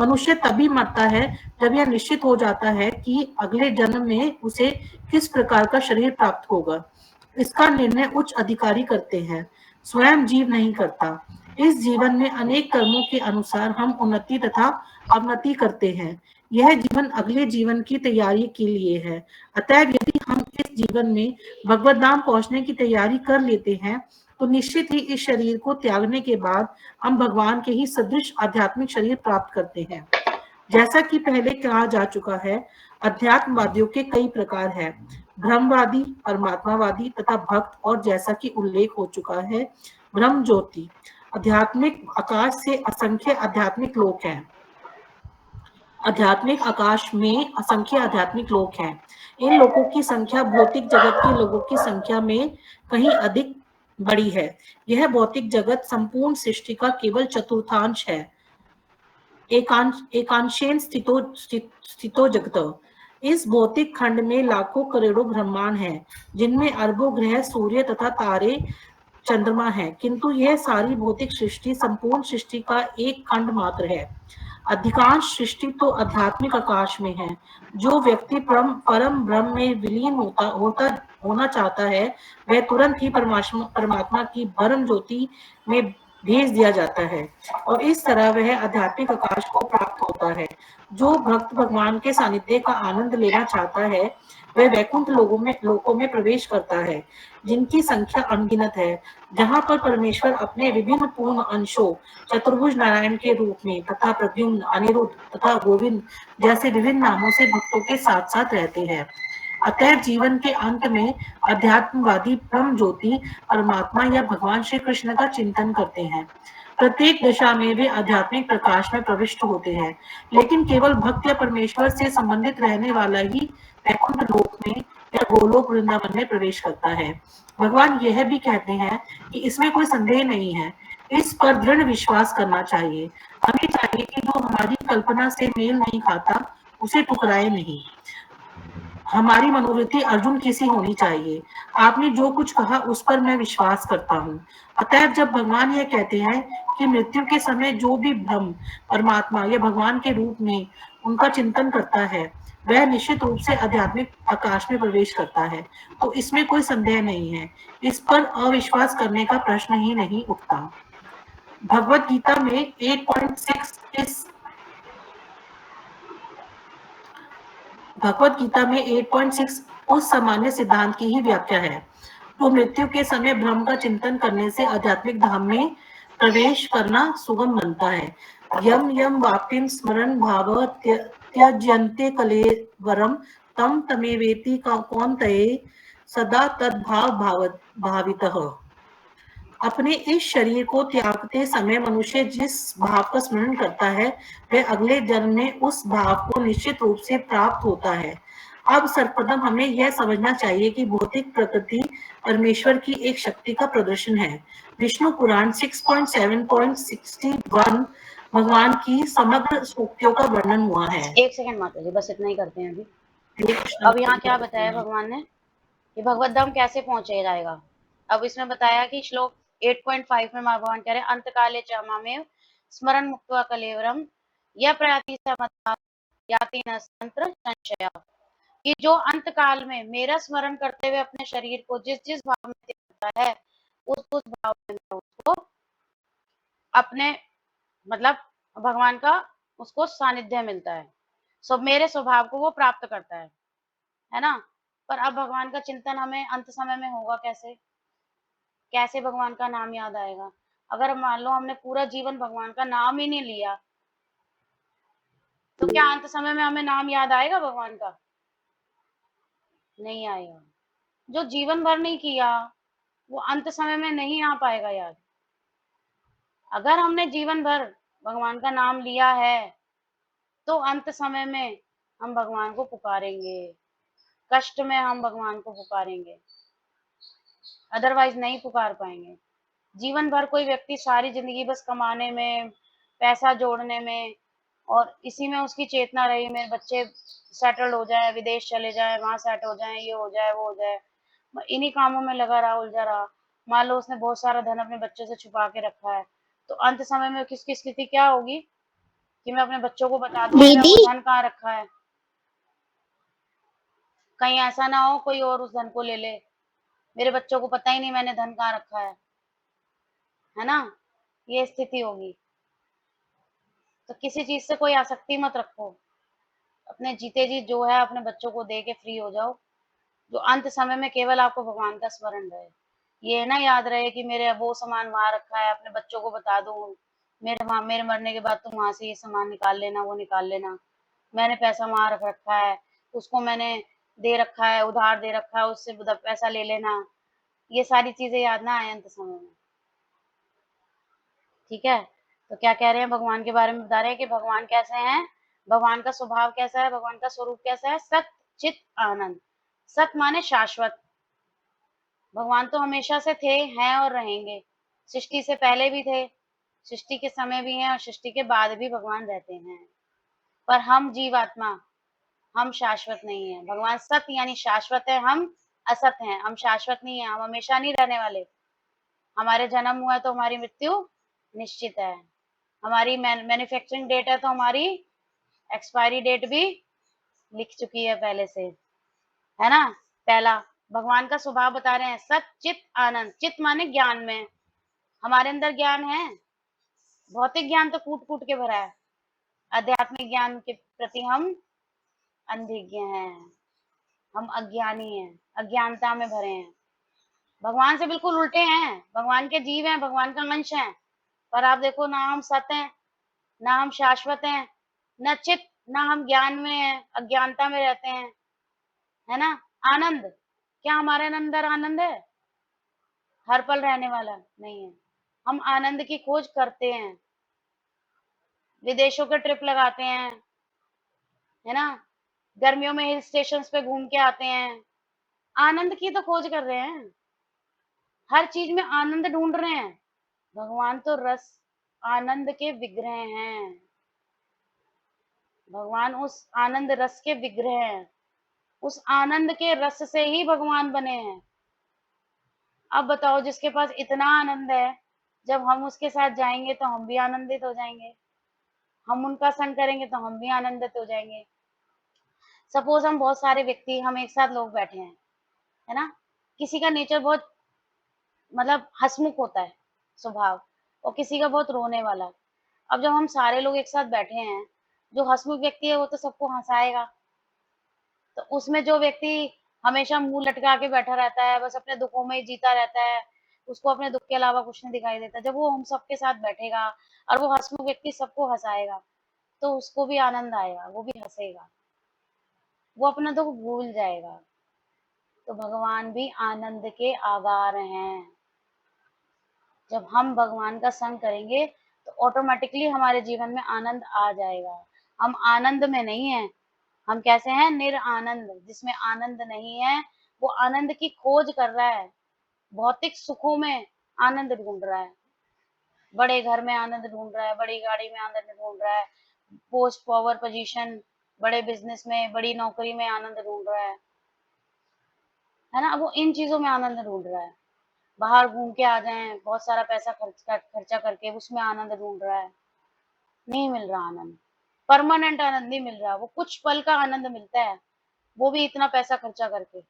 मनुष्य तभी मरता है जब यह निश्चित हो जाता है कि अगले जन्म में उसे किस प्रकार का शरीर प्राप्त होगा। इसका निर्णय उच्च अधिकारी करते हैं, स्वयं जीव नहीं करता। इस जीवन में अनेक कर्मों के अनुसार हम उन्नति तथा अवनति करते हैं। यह जीवन अगले जीवन की तैयारी के लिए है। अतएव यदि हम इस जीवन में भगवत धाम पहुंचने की तैयारी कर लेते हैं, तो निश्चित ही इस शरीर को त्यागने के बाद हम भगवान के ही सदृश आध्यात्मिक शरीर प्राप्त करते हैं। जैसा कि पहले कहा जा चुका है, अध्यात्मवादियों के कई प्रकार हैं, ब्रह्मवादी, परमात्मावादी तथा भक्त, और जैसा कि उल्लेख हो चुका है, ब्रह्म ज्योति, आध्यात्मिक आकाश से असंख्य आध्यात्मिक लोक हैं। आध्यात्मिक आकाश में असंख्य आध्यात्मिक लोक हैं। इन लोगों की संख्या भौतिक जगत के लोगों की संख्या में कहीं अधिक बड़ी है। यह भौतिक जगत संपूर्ण सृष्टि का केवल चतुर्थांश है। एकांशेन स्थितो जगत। इस भौतिक खंड में लाखों करोड़ों ब्रह्मांड हैं, जिनमें अरबों ग्रह, सूर्य तथा तारे, चंद्रमा है, किंतु यह सारी भौतिक सृष्टि संपूर्ण सृष्टि का एक खंड मात्र है। अधिकांश सृष्टि तो आध्यात्मिक आकाश में है। जो व्यक्ति परम ब्रह्म में विलीन होना चाहता है, वह तुरंत ही परमात्मा की परम ज्योति में भेज दिया जाता है, और इस तरह वह आध्यात्मिक आकाश को प्राप्त होता है। जो भक्त भगवान के सानिध्य का आनंद लेना चाहता है, वह वैकुंठ लोकों में प्रवेश करता है, जिनकी संख्या अनगिनत है, जहाँ पर परमेश्वर अपने विभिन्न पूर्ण अंशों, चतुर्भुज नारायण के रूप में तथा प्रद्युम्न, अनिरुद्ध तथा गोविंद जैसे विभिन्न नामों से भक्तों के साथ साथ रहते हैं। अतः जीवन के अंत में अध्यात्मवादी ब्रह्म ज्योति, परमात्मा या भगवान श्री कृष्ण का चिंतन करते हैं। प्रत्येक दशा में वे आध्यात्मिक प्रकाश में प्रविष्ट होते हैं, लेकिन केवल भक्त या परमेश्वर से संबंधित रहने वाला ही वैकुंठ लोक में या गोलोक वृंदावन में प्रवेश करता है। भगवान यह भी कहते हैं कि इसमें कोई संदेह नहीं है, इस पर दृढ़ विश्वास करना चाहिए। हमें चाहिए कि जो हमारी कल्पना से मेल नहीं खाता, उसे ठुकराए नहीं। हमारी मनोवृत्ति अर्जुन की सी होनी चाहिए। आपने जो कुछ कहा उस पर मैं विश्वास करता हूँ। अतः जब भगवान यह कहते हैं कि मृत्यु के समय जो भी ब्रह्म, परमात्मा या भगवान के रूप में उनका चिंतन करता है, वह निश्चित रूप से आध्यात्मिक आकाश में प्रवेश करता है, तो इसमें कोई संदेह नहीं है। इस पर अविश्वास करने का प्रश्न ही नहीं उठता। भगवत गीता में 8.6 भगवत गीता में 8.6 उस सामान्य सिद्धांत की ही व्याख्या है। तो मृत्यु के समय ब्रह्म का चिंतन करने से आध्यात्मिक धाम में प्रवेश करना सुगम बनता है। यम यम वापिम स्मरण भाव त्यजन्ते कलेवरम तम तमेवेति का कौन्तेय सदा तद्भाव भावितः। अपने इस शरीर को त्यागते समय मनुष्य जिस भाव का स्मरण करता है, वह अगले जन्म में उस भाव को निश्चित रूप से प्राप्त होता है। अब सर्वप्रथम हमें यह समझना चाहिए कि भौतिक प्रकृति परमेश्वर की एक शक्ति का प्रदर्शन है। विष्णु पुराण 6.7.61 भगवान की समग्र सूक्तियों का वर्णन हुआ है। एक सेकंड माता जी, बस इतना ही करते हैं अभी। अब यहाँ क्या बताया भगवान ने कि भगवत धाम कैसे पहुंचे जाएगा। अब इसमें बताया कि श्लोक 8.5 में भगवान कह रहे हैं, अंतकाले च मामेव स्मरण मुक्त्वा कलेवरम यह प्रयाति समता याति न संत्र संशय, कि जो अंत काल में मेरा स्मरण करते हुए अपने शरीर को जिस जिस भाव में त्यागता है, उस भाव में मैं उसको अपने मतलब भगवान का उसको सानिध्य मिलता है, मेरे स्वभाव को वो प्राप्त करता है ना। पर अब भगवान का चिंतन हमें अंत समय में होगा कैसे? कैसे भगवान का नाम याद आएगा? अगर मान लो हमने पूरा जीवन भगवान का नाम ही नहीं लिया, तो क्या अंत समय में हमें नाम याद आएगा भगवान का? नहीं आएगा। जो जीवन भर नहीं किया, वो अंत समय में नहीं आ पाएगा याद। अगर हमने जीवन भर भगवान का नाम लिया है, तो अंत समय में हम भगवान को पुकारेंगे, कष्ट में हम भगवान को पुकारेंगे, अदरवाइज नहीं पुकार पाएंगे। जीवन भर कोई व्यक्ति सारी जिंदगी बस कमाने में, पैसा जोड़ने में, और इसी में उसकी चेतना रही मेरे बच्चे सेटल हो जाए, विदेश चले जाए, वहां सेट हो जाए, ये हो जाए, वो हो जाए, इन्हीं कामों में लगा रहा, उलझा रहा। मान लो उसने बहुत सारा धन अपने बच्चे से छुपा के रखा है, तो अंत समय में किसकी स्थिति क्या होगी कि मैं अपने बच्चों को बता दूं मेरा वो धन कहाँ रखा है, कहीं ऐसा ना हो कोई और उस धन को ले ले। मेरे बच्चों को पता ही नहीं मैंने धन कहाँ रखा है ना? ये स्थिति होगी। तो किसी चीज से कोई आसक्ति मत रखो, अपने जीते जी जो है अपने बच्चों को दे के फ्री हो जाओ, जो अंत समय में केवल आपको भगवान का स्मरण रहे। ये ना याद रहे कि मेरे वो सामान वहां रखा है, अपने बच्चों को बता दूं मेरे मरने के बाद तुम वहां से ये सामान निकाल लेना, वो निकाल लेना, मैंने पैसा वहां रख रखा है, उसको मैंने दे रखा है, उधार दे रखा है, उससे पैसा ले लेना। ये सारी चीजें याद ना आए अंत समय में। ठीक है, तो क्या कह रहे हैं भगवान के बारे में बता रहे हैं कि भगवान कैसे हैं, भगवान का स्वभाव कैसा है, भगवान का स्वरूप कैसा है, सत चित आनंद। सत माने शाश्वत, भगवान तो हमेशा से थे, हैं और रहेंगे, सृष्टि से पहले भी थे, सृष्टि के समय भी हैं और सृष्टि के बाद भी भगवान रहते हैं। पर हम जीवात्मा, हम शाश्वत नहीं है। भगवान सत यानी शाश्वत है, हम असत हैं, हम शाश्वत नहीं है, हम हमेशा नहीं रहने वाले। हमारे जन्म हुआ तो हमारी मृत्यु निश्चित है, हमारी मैन्युफैक्चरिंग डेट है तो हमारी एक्सपायरी डेट भी लिख चुकी है पहले से, है ना? पहला भगवान का स्वभाव बता रहे हैं, सत चित आनंद। चित माने ज्ञान में, हमारे अंदर ज्ञान है, भौतिक ज्ञान तो कूट कूट के भरा है, आध्यात्मिक ज्ञान के प्रति हम अनभिज्ञ हैं, हम अज्ञानी हैं, अज्ञानता में भरे हैं, भगवान से बिल्कुल उल्टे हैं, भगवान के जीव हैं, भगवान का अंश हैं। पर आप देखो ना हम सत हैं, ना हम शाश्वत हैं, न चित, ना हम ज्ञान में हैं, अज्ञानता में रहते हैं, है ना? आनंद, क्या हमारे अंदर आनंद है? हर पल रहने वाला नहीं है, हम आनंद की खोज करते हैं, विदेशों के ट्रिप लगाते हैं, है ना? गर्मियों में हिल स्टेशन पे घूम के आते हैं, आनंद की तो खोज कर रहे हैं, हर चीज में आनंद ढूंढ रहे हैं। भगवान तो रस आनंद के विग्रह हैं, भगवान उस आनंद रस के विग्रह हैं, उस आनंद के रस से ही भगवान बने हैं। अब बताओ जिसके पास इतना आनंद है, जब हम उसके साथ जाएंगे तो हम भी आनंदित हो जाएंगे, हम उनका संग करेंगे तो हम भी आनंदित हो जाएंगे। सपोज हम बहुत सारे व्यक्ति, हम एक साथ लोग बैठे हैं, है ना? किसी का नेचर बहुत मतलब हंसमुख होता है स्वभाव, और किसी का बहुत रोने वाला। अब जब हम सारे लोग एक साथ बैठे हैं, जो हंसमुख व्यक्ति है वो तो सबको हंसाएगा, तो उसमें जो व्यक्ति हमेशा मुंह लटका के बैठा रहता है, बस अपने दुखों में ही जीता रहता है, उसको अपने दुख के अलावा कुछ नहीं दिखाई देता, जब वो हम सबके साथ बैठेगा और वो हंसमुख व्यक्ति सबको हंसाएगा, तो उसको भी आनंद आएगा, वो भी हंसेगा, वो अपना दुख भूल जाएगा। तो भगवान भी आनंद के आगार हैं। जब हम भगवान का संग करेंगे तो ऑटोमेटिकली हमारे जीवन में आनंद आ जाएगा। हम आनंद में नहीं है, हम कैसे हैं? निरानंद, जिसमें आनंद नहीं है वो आनंद की खोज कर रहा है, भौतिक सुखों में आनंद ढूंढ रहा है, बड़े घर में आनंद ढूंढ रहा है, बड़ी गाड़ी में आनंद ढूंढ रहा है, पोस्ट पावर पोजीशन, बड़े बिजनेस में, बड़ी नौकरी में आनंद ढूंढ रहा है ना? वो इन चीजों में आनंद ढूंढ रहा है, बाहर घूम के आ जाएं, बहुत सारा पैसा खर्चा करके उसमें आनंद ढूंढ रहा है, नहीं मिल रहा आनंद, परमानेंट आनंद नहीं मिल रहा, वो कुछ पल का आनंद मिलता है, वो भी इतना पैसा खर्चा करके।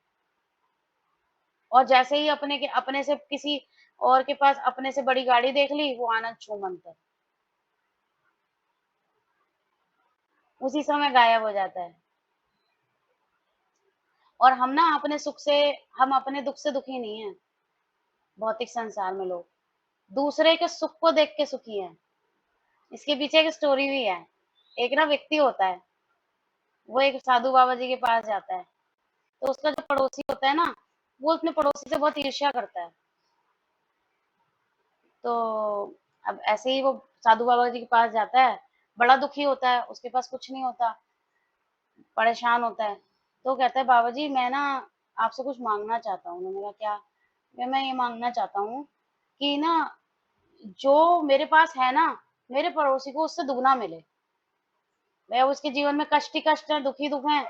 और जैसे ही अपने से किसी और के पास अपने से बड़ी गाड़ी देख ली, वो आनंद छूमंतर उसी समय गायब हो जाता है। और हम ना अपने सुख से, हम अपने दुख से दुखी नहीं है, भौतिक संसार में लोग दूसरे के सुख को देख के सुखी हैं। इसके पीछे एक स्टोरी भी है। एक ना व्यक्ति होता है, वो एक साधु बाबा जी के पास जाता है, तो उसका जो पड़ोसी होता है ना, वो अपने पड़ोसी से बहुत ईर्ष्या करता है। तो अब ऐसे ही वो साधु बाबा जी के पास जाता है, बड़ा दुखी होता है, उसके पास कुछ नहीं होता, परेशान होता है। तो कहता है बाबा जी मैं ना आपसे कुछ मांगना चाहता हूँ। उन्होंने कहा क्या? मैं ये मांगना चाहता हूँ कि ना जो मेरे पास है ना, मेरे पड़ोसी को उससे दुगना मिले। मैं उसके जीवन में कष्ट ही कष्ट है, दुखी दुख है,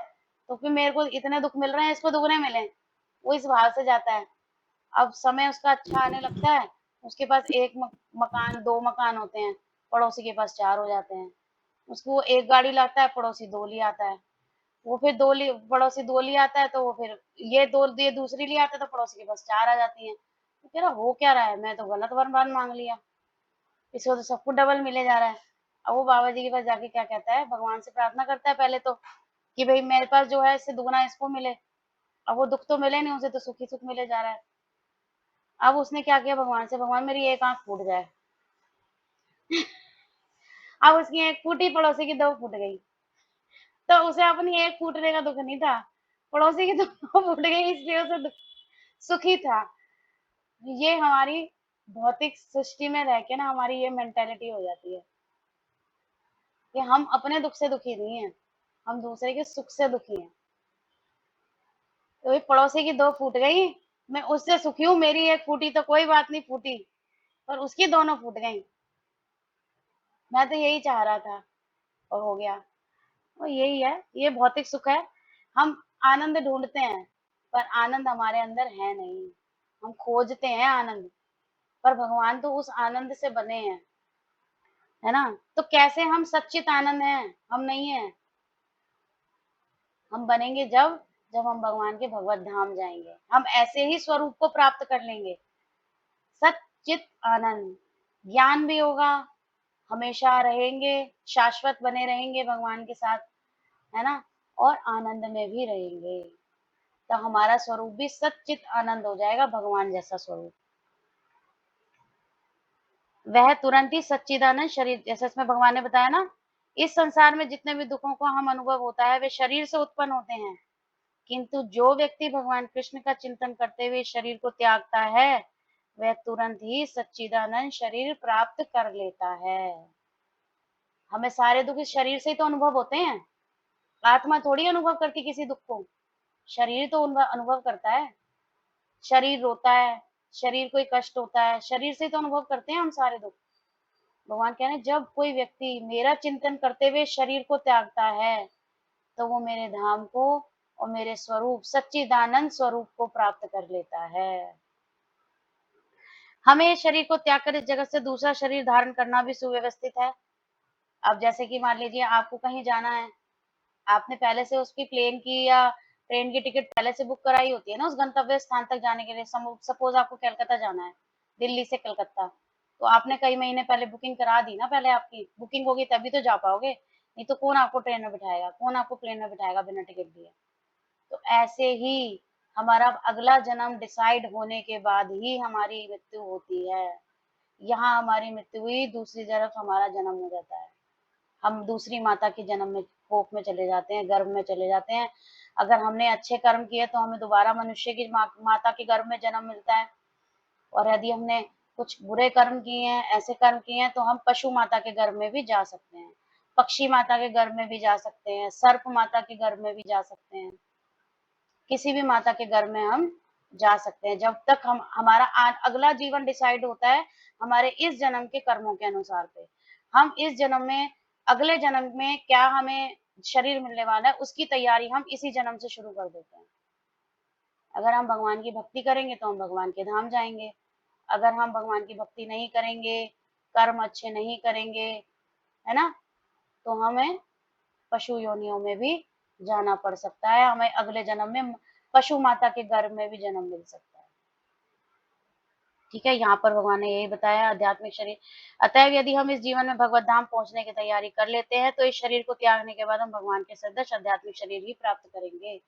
तो फिर मेरे को इतने दुख मिल रहे हैं, इसको दुगने मिले। वो इस भाव से जाता है। अब समय उसका अच्छा आने लगता है, उसके पास एक मकान, दो मकान होते हैं, पड़ोसी के पास चार हो जाते हैं। उसको वो एक गाड़ी लाता है, पड़ोसी दो ले आता है। वो फिर पड़ोसी 2 ले आता है, तो वो फिर ये दूसरी ले आता है, तो पड़ोसी के पास 4 आ जाती हैं। तो कह रहा हो क्या रहा है, मैं तो गलत वरदान मांग लिया, इसको तो सबको डबल मिले जा रहा है। अब वो बाबा जी के पास जाके क्या कहता है, भगवान से प्रार्थना करता है पहले तो कि भाई मेरे पास जो है इससे दुगना इसको मिले। अब वो दुख तो मिले नहीं, उसे तो सुख ही सुख मिले जा रहा है। अब उसने क्या किया भगवान से, भगवान मेरी एक आंख फूट जाए। अब उसकी एक फूटी, पड़ोसी की 2 फूट गई। तो उसे अपनी एक फूटने का दुख नहीं था, पड़ोसी की 2 फूट गई, इसलिए उसे सुखी था। ये हमारी भौतिक सृष्टि में रह के ना हमारी ये मेंटेलिटी हो जाती है कि हम अपने दुख से दुखी नहीं है, हम दूसरे के सुख से दुखी हैं। तो ये पड़ोसी की 2 फूट गई, मैं उससे सुखी हूँ, मेरी एक फूटी तो कोई बात नहीं फूटी, पर उसकी दोनों फूट गई। मैं तो यही चाह रहा था और हो गया। और यही है, ये भौतिक सुख है। हम आनंद ढूंढते हैं, पर आनंद हमारे अंदर है नहीं। हम खोजते हैं आनंद, पर भगवान तो उस आनंद से बने हैं, है ना? तो कैसे हम सच्चित आनंद हैं? हम नहीं है। हम बनेंगे जब हम भगवान के भगवत धाम जाएंगे, हम ऐसे ही स्वरूप को प्राप्त कर लेंगे, सच्चित आनंद। ज्ञान भी होगा, हमेशा रहेंगे, शाश्वत बने रहेंगे भगवान के साथ, है ना? और आनंद में भी रहेंगे, तो हमारा स्वरूप भी सच्चित आनंद हो जाएगा, भगवान जैसा स्वरूप। वह तुरंत ही सच्चिदानंद शरीर, जैसे इसमें भगवान ने बताया ना, इस संसार में जितने भी दुखों को हम अनुभव होता है वे शरीर से उत्पन्न होते हैं, किंतु जो व्यक्ति भगवान कृष्ण का चिंतन करते हुए शरीर को त्यागता है वह तुरंत ही सच्चिदानंद शरीर प्राप्त कर लेता है। हमें सारे दुख इस शरीर से ही तो अनुभव होते हैं, आत्मा थोड़ी अनुभव करती किसी दुख को, शरीर तो अनुभव करता है। शरीर रोता है, शरीर कोई कष्ट होता है, शरीर से तो अनुभव करते हैं हम सारे दुख। भगवान कह रहे हैं जब कोई व्यक्ति मेरा चिंतन करते हुए शरीर को त्यागता है तो वो मेरे धाम को और मेरे स्वरूप सच्चिदानंद स्वरूप को प्राप्त कर लेता है। हमें इस शरीर को त्याग कर इस जगत से दूसरा शरीर धारण करना भी सुव्यवस्थित है। अब जैसे कि मान लीजिए आपको कहीं जाना है, आपने पहले से उसकी प्लेन की या ट्रेन की टिकट पहले से बुक कराई होती है ना उस गंतव्य स्थान तक जाने के लिए। सपोज आपको कलकत्ता जाना है, दिल्ली से कलकत्ता, तो आपने कई महीने पहले बुकिंग करा दी ना, पहले आपकी बुकिंग होगी तभी तो जा पाओगे, नहीं तो कौन आपको ट्रेन में बिठाएगा, कौन आपको प्लेन में बिठाएगा बिना टिकट दिए। तो ऐसे ही हमारा अगला जन्म डिसाइड होने के बाद ही हमारी मृत्यु होती है। यहाँ हमारी मृत्यु हुई, दूसरी तरफ हमारा जन्म हो जाता है, हम दूसरी माता के जन्म में कोख में चले जाते हैं, गर्भ में चले जाते हैं। अगर हमने अच्छे कर्म किए तो हमें दोबारा मनुष्य की माता के गर्भ में जन्म मिलता है, और यदि हमने कुछ बुरे कर्म किए हैं, ऐसे कर्म किए हैं, तो हम पशु माता के गर्भ में भी जा सकते हैं, पक्षी माता के गर्भ में भी जा सकते हैं, सर्प माता के गर्भ में भी जा सकते हैं, किसी भी माता के गर्भ में हम जा सकते हैं, जब तक हम हमारा अगला जीवन डिसाइड होता है हमारे इस जन्म के कर्मों के अनुसार पे। हम इस जन्म में, अगले जन्म में क्या हमें शरीर मिलने वाला है उसकी तैयारी हम इसी जन्म से शुरू कर देते हैं। अगर हम भगवान की भक्ति करेंगे तो हम भगवान के धाम जाएंगे, अगर हम भगवान की भक्ति नहीं करेंगे, कर्म अच्छे नहीं करेंगे, है ना, तो हमें पशु योनियों में भी जाना पड़ सकता है, हमें अगले जन्म में पशु माता के गर्भ में भी जन्म मिल सकता है। ठीक है, यहाँ पर भगवान ने यही बताया आध्यात्मिक शरीर। अतएव यदि हम इस जीवन में भगवत धाम पहुंचने की तैयारी कर लेते हैं तो इस शरीर को त्यागने के बाद हम भगवान के सदृश आध्यात्मिक शरीर ही प्राप्त करेंगे।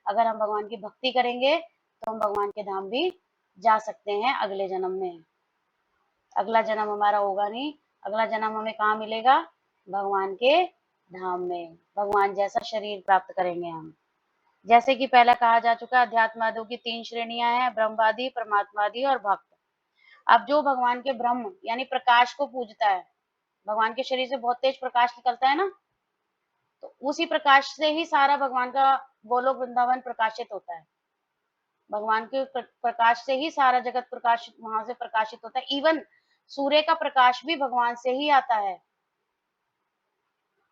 अगर हम भगवान की भक्ति करेंगे तो हम भगवान के धाम भी जा सकते हैं अगले जन्म में। अगला जन्म हमारा होगा नहीं, अगला जन्म हमें कहाँ मिलेगा, भगवान के धाम में, भगवान जैसा शरीर प्राप्त करेंगे हम। जैसे कि पहले कहा जा चुका है, अध्यात्मवादियों की 3 श्रेणियां हैं, ब्रह्मवादी, परमात्मावादी और भक्त। अब जो भगवान के ब्रह्म यानी प्रकाश को पूजता है, भगवान के शरीर से बहुत तेज प्रकाश निकलता है ना, तो उसी प्रकाश से ही सारा भगवान का गोलोक वृंदावन प्रकाशित होता है। भगवान के प्रकाश से ही सारा जगत प्रकाश वहां से प्रकाशित होता है। इवन सूर्य का प्रकाश भी भगवान से ही आता है।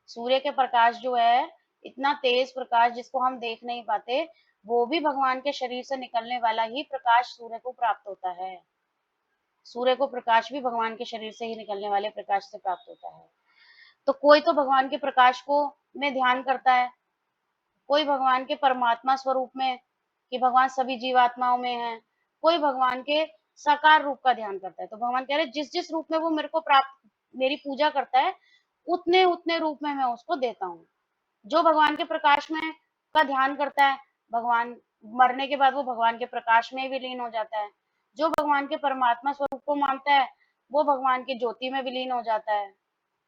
सूर्य के प्रकाश जो है, इतना तेज प्रकाश जिसको हम देख नहीं पाते, वो भी भगवान के शरीर से निकलने वाला ही प्रकाश सूर्य को प्राप्त होता है। सूर्य को प्रकाश भी भगवान के शरीर से ही निकलने वाले प्रकाश से प्राप्त होता है। तो कोई तो भगवान के प्रकाश को में ध्यान करता है, कोई भगवान के परमात्मा स्वरूप में कि भगवान सभी जीवात्माओं में है, कोई भगवान के साकार रूप का ध्यान करता है। तो भगवान कह रहे जिस जिस रूप में वो मेरे को प्राप्त मेरी पूजा करता है, उतने उतने रूप में मैं उसको देता हूँ। जो भगवान के प्रकाश में का ध्यान करता है, भगवान मरने के बाद वो भगवान के प्रकाश में विलीन हो जाता है। जो भगवान के परमात्मा स्वरूप को मानता है, वो भगवान की ज्योति में विलीन हो जाता है,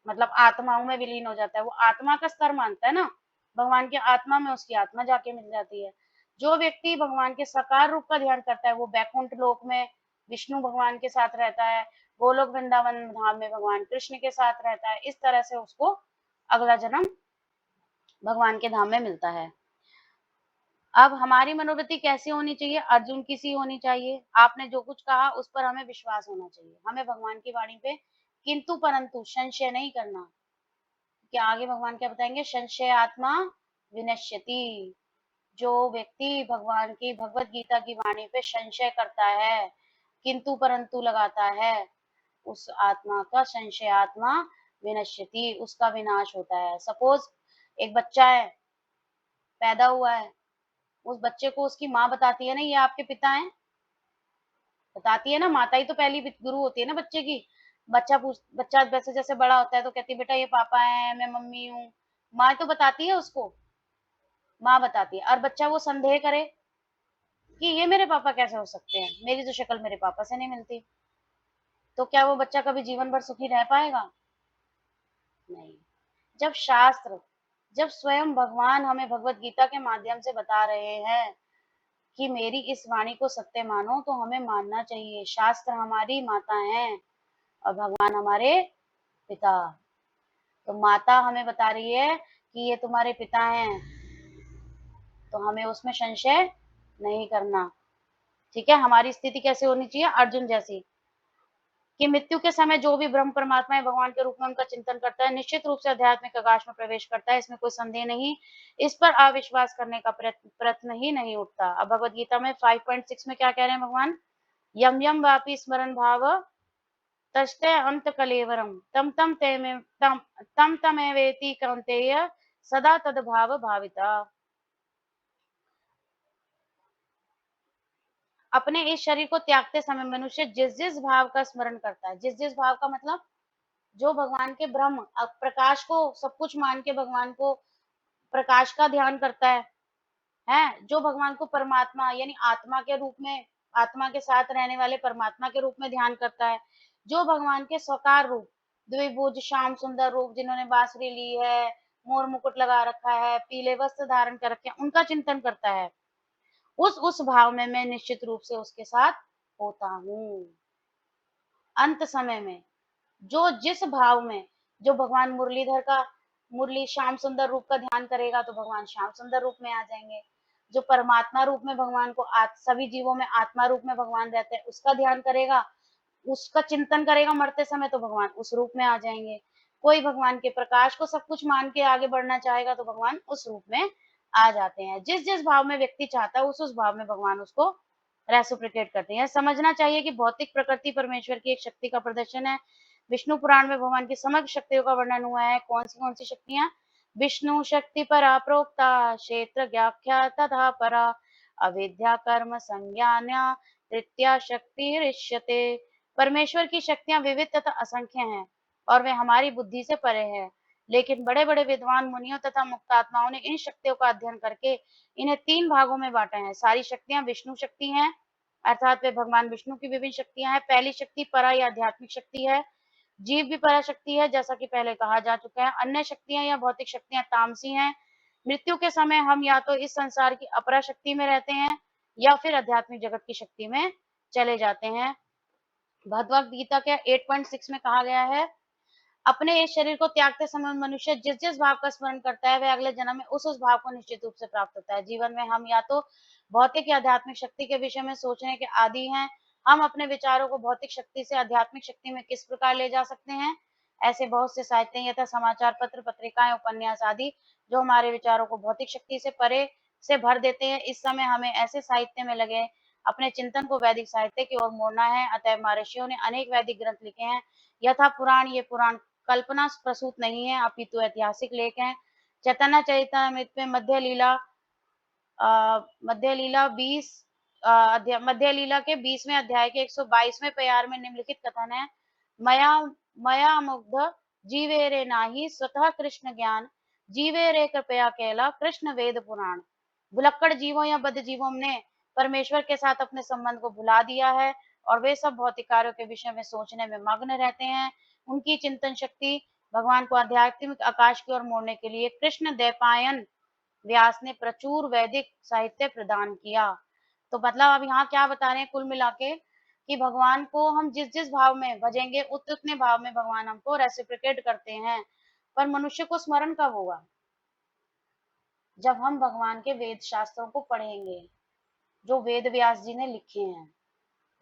मतलब आत्माओं में विलीन हो जाता है। वो आत्मा का स्तर मानता है ना, भगवान की आत्मा में उसकी आत्मा जाके मिल जाती है। जो व्यक्ति भगवान के साकार रूप का ध्यान करता है, वो बैकुंठ लोक में विष्णु भगवान के साथ रहता है, गोलोक वृंदावन धाम में भगवान कृष्ण के साथ रहता है। इस तरह से उसको अगला जन्म भगवान के धाम में मिलता है। अब हमारी मनोवृत्ति कैसी होनी चाहिए? अर्जुन की सी होनी चाहिए। आपने जो कुछ कहा उस पर हमें विश्वास होना चाहिए। हमें भगवान की वाणी पे किंतु परंतु संशय नहीं करना। क्या आगे भगवान क्या बताएंगे? संशय आत्मा विनश्यति। जो व्यक्ति भगवान की भगवत गीता की वाणी पे संशय करता है, किंतु परंतु लगाता है, उस आत्मा का संशय आत्मा विनश्यति, उसका विनाश होता है। सपोज एक बच्चा है, पैदा हुआ है, उस बच्चे को उसकी माँ बताती है ना ये आपके पिता हैं, बताती है ना, माता ही तो पहली गुरु होती है ना बच्चे की। बच्चा जैसे जैसे बड़ा होता है तो कहती है बेटा ये पापा है, मैं मम्मी हूँ। माँ तो बताती है उसको, माँ बताती है। और बच्चा वो संदेह करे कि ये मेरे पापा कैसे हो सकते हैं, मेरी तो शक्ल मेरे पापा से नहीं मिलती, तो क्या वो बच्चा कभी जीवन भर सुखी रह पाएगा? नहीं। जब शास्त्र, जब स्वयं भगवान हमें भगवत गीता के माध्यम से बता रहे हैं कि मेरी इस वाणी को सत्य मानो, तो हमें मानना चाहिए। शास्त्र हमारी माता हैं और भगवान हमारे पिता। तो माता हमें बता रही है कि ये तुम्हारे पिता हैं, तो हमें उसमें संशय नहीं करना। ठीक है, हमारी स्थिति कैसे होनी चाहिए? अर्जुन जैसी, कि मृत्यु के समय जो भी ब्रह्म परमात्मा है भगवान के रूप में उनका चिंतन करता है, निश्चित रूप से आध्यात्मिक आकाश में प्रवेश करता है, इसमें कोई संदेह नहीं। इस पर अविश्वास करने का प्रश्न ही नहीं उठता। अब भगवत गीता में 5.6 में क्या कह रहे हैं भगवान? यम यम वापि स्मरण भाव तस्ते अंत कलेवरम तम तमेवेति कौन्तेय सदा तद भाव भाविता। अपने इस शरीर को त्यागते समय मनुष्य जिस जिस भाव का स्मरण करता है, जिस जिस भाव का मतलब जो भगवान के ब्रह्म प्रकाश को सब कुछ मान के भगवान को प्रकाश का ध्यान करता है, जो भगवान को परमात्मा यानी आत्मा के रूप में, आत्मा के साथ रहने वाले परमात्मा के रूप में ध्यान करता है, जो भगवान के साकार रूप, द्विभुज श्याम सुंदर रूप, जिन्होंने बांसुरी ली है, मोर मुकुट लगा रखा है, पीले वस्त्र धारण कर रखे हैं, उनका चिंतन करता है, उस भाव में मैं निश्चित रूप से उसके साथ होता हूँ। अंत समय में जो जिस भाव में, जो भगवान मुरलीधर का मुरली श्याम सुंदर रूप का ध्यान करेगा तो भगवान श्याम सुंदर रूप में आ जाएंगे। जो परमात्मा रूप में भगवान को सभी जीवों में आत्मा रूप में भगवान रहते हैं उसका ध्यान करेगा, उसका चिंतन करेगा मरते समय, तो भगवान उस रूप में आ जाएंगे। कोई भगवान के प्रकाश को सब कुछ मान के आगे बढ़ना चाहेगा तो भगवान उस रूप में आ जाते हैं। जिस जिस भाव में व्यक्ति चाहता है उस भाव में भगवान उसको रेसिप्रोकेट करते हैं। समझना चाहिए कि भौतिक प्रकृति परमेश्वर की एक शक्ति का प्रदर्शन है। विष्णु पुराण में भगवान की समग्र शक्तियों का वर्णन हुआ है। कौन सी शक्तियां? विष्णु शक्ति परा प्रोक्ता, क्षेत्र व्याख्या तथा परा, अविद्या कर्म संज्ञान्या, तृतीया शक्ति ऋष्यते। परमेश्वर की शक्तियां विविध तथा असंख्य हैं और वे हमारी बुद्धि से परे हैं, लेकिन बड़े बड़े विद्वान मुनियों तथा मुक्तात्माओं ने इन शक्तियों का अध्ययन करके इन्हें 3 भागों में बांटा है। सारी शक्तियां विष्णु शक्ति हैं, अर्थात वे भगवान विष्णु की विभिन्न शक्तियां हैं। पहली शक्ति परा या आध्यात्मिक शक्ति है। जीव भी पराशक्ति है, जैसा कि पहले कहा जा चुका है। अन्य शक्तियां या भौतिक शक्तियां तामसी हैं। मृत्यु के समय हम या तो इस संसार की अपरा शक्ति में रहते हैं या फिर आध्यात्मिक जगत की शक्ति में चले जाते हैं। भगवद गीता के 8.6 में कहा गया है, अपने इस शरीर को त्यागते समय मनुष्य जिस जिस भाव का स्मरण करता है वह अगले जन्म में उस भाव को निश्चित रूप से प्राप्त होता है। जीवन में हम या तो भौतिक या आध्यात्मिक शक्ति के विषय में सोचने के आदी हैं। हम अपने विचारों को भौतिक शक्ति से आध्यात्मिक शक्ति में किस प्रकार ले जा सकते हैं? ऐसे बहुत से साहित्य यथा समाचार पत्र, पत्रिकाएं, उपन्यास आदि जो हमारे विचारों को भौतिक शक्ति से परे से भर देते हैं। इस समय हमें ऐसे साहित्य में लगे अपने चिंतन को वैदिक साहित्य की ओर मोड़ना है। अतः महर्षियों ने अनेक वैदिक ग्रंथ लिखे हैं। यथा पुराण, ये पुराण कल्पना प्रसूत नहीं है अपितु ऐतिहासिक लेख हैं। चैतन्य चरितमृत में मध्य लीला मध्य लीला 20 मध्य लीला के 20वें अध्याय के 122वें प्यार में निम्नलिखित कथन है, मया मया मुग्ध जीवे रे नाही स्वतः कृष्ण ज्ञान, जीवे रे कृपया केला कृष्ण वेद पुराण। भुलक्कड़ जीवों या बद्ध जीवों ने परमेश्वर के साथ अपने संबंध को भुला दिया है और वे सब भौतिक कार्यों के विषय में सोचने में मग्न रहते हैं। उनकी चिंतन शक्ति भगवान को आध्यात्मिक आकाश की ओर मोड़ने के लिए कृष्ण द्वैपायन व्यास ने प्रचुर वैदिक साहित्य प्रदान किया। तो मतलब अब यहाँ क्या बता रहे हैं कुल मिला के कि भगवान को हम जिस जिस भाव में भजेंगे उतने भाव में भगवान हमको रेसिप्रिकेट करते हैं। पर मनुष्य को स्मरण कब होगा? जब हम भगवान के वेद शास्त्रों को पढ़ेंगे जो वेद व्यास जी ने लिखे हैं,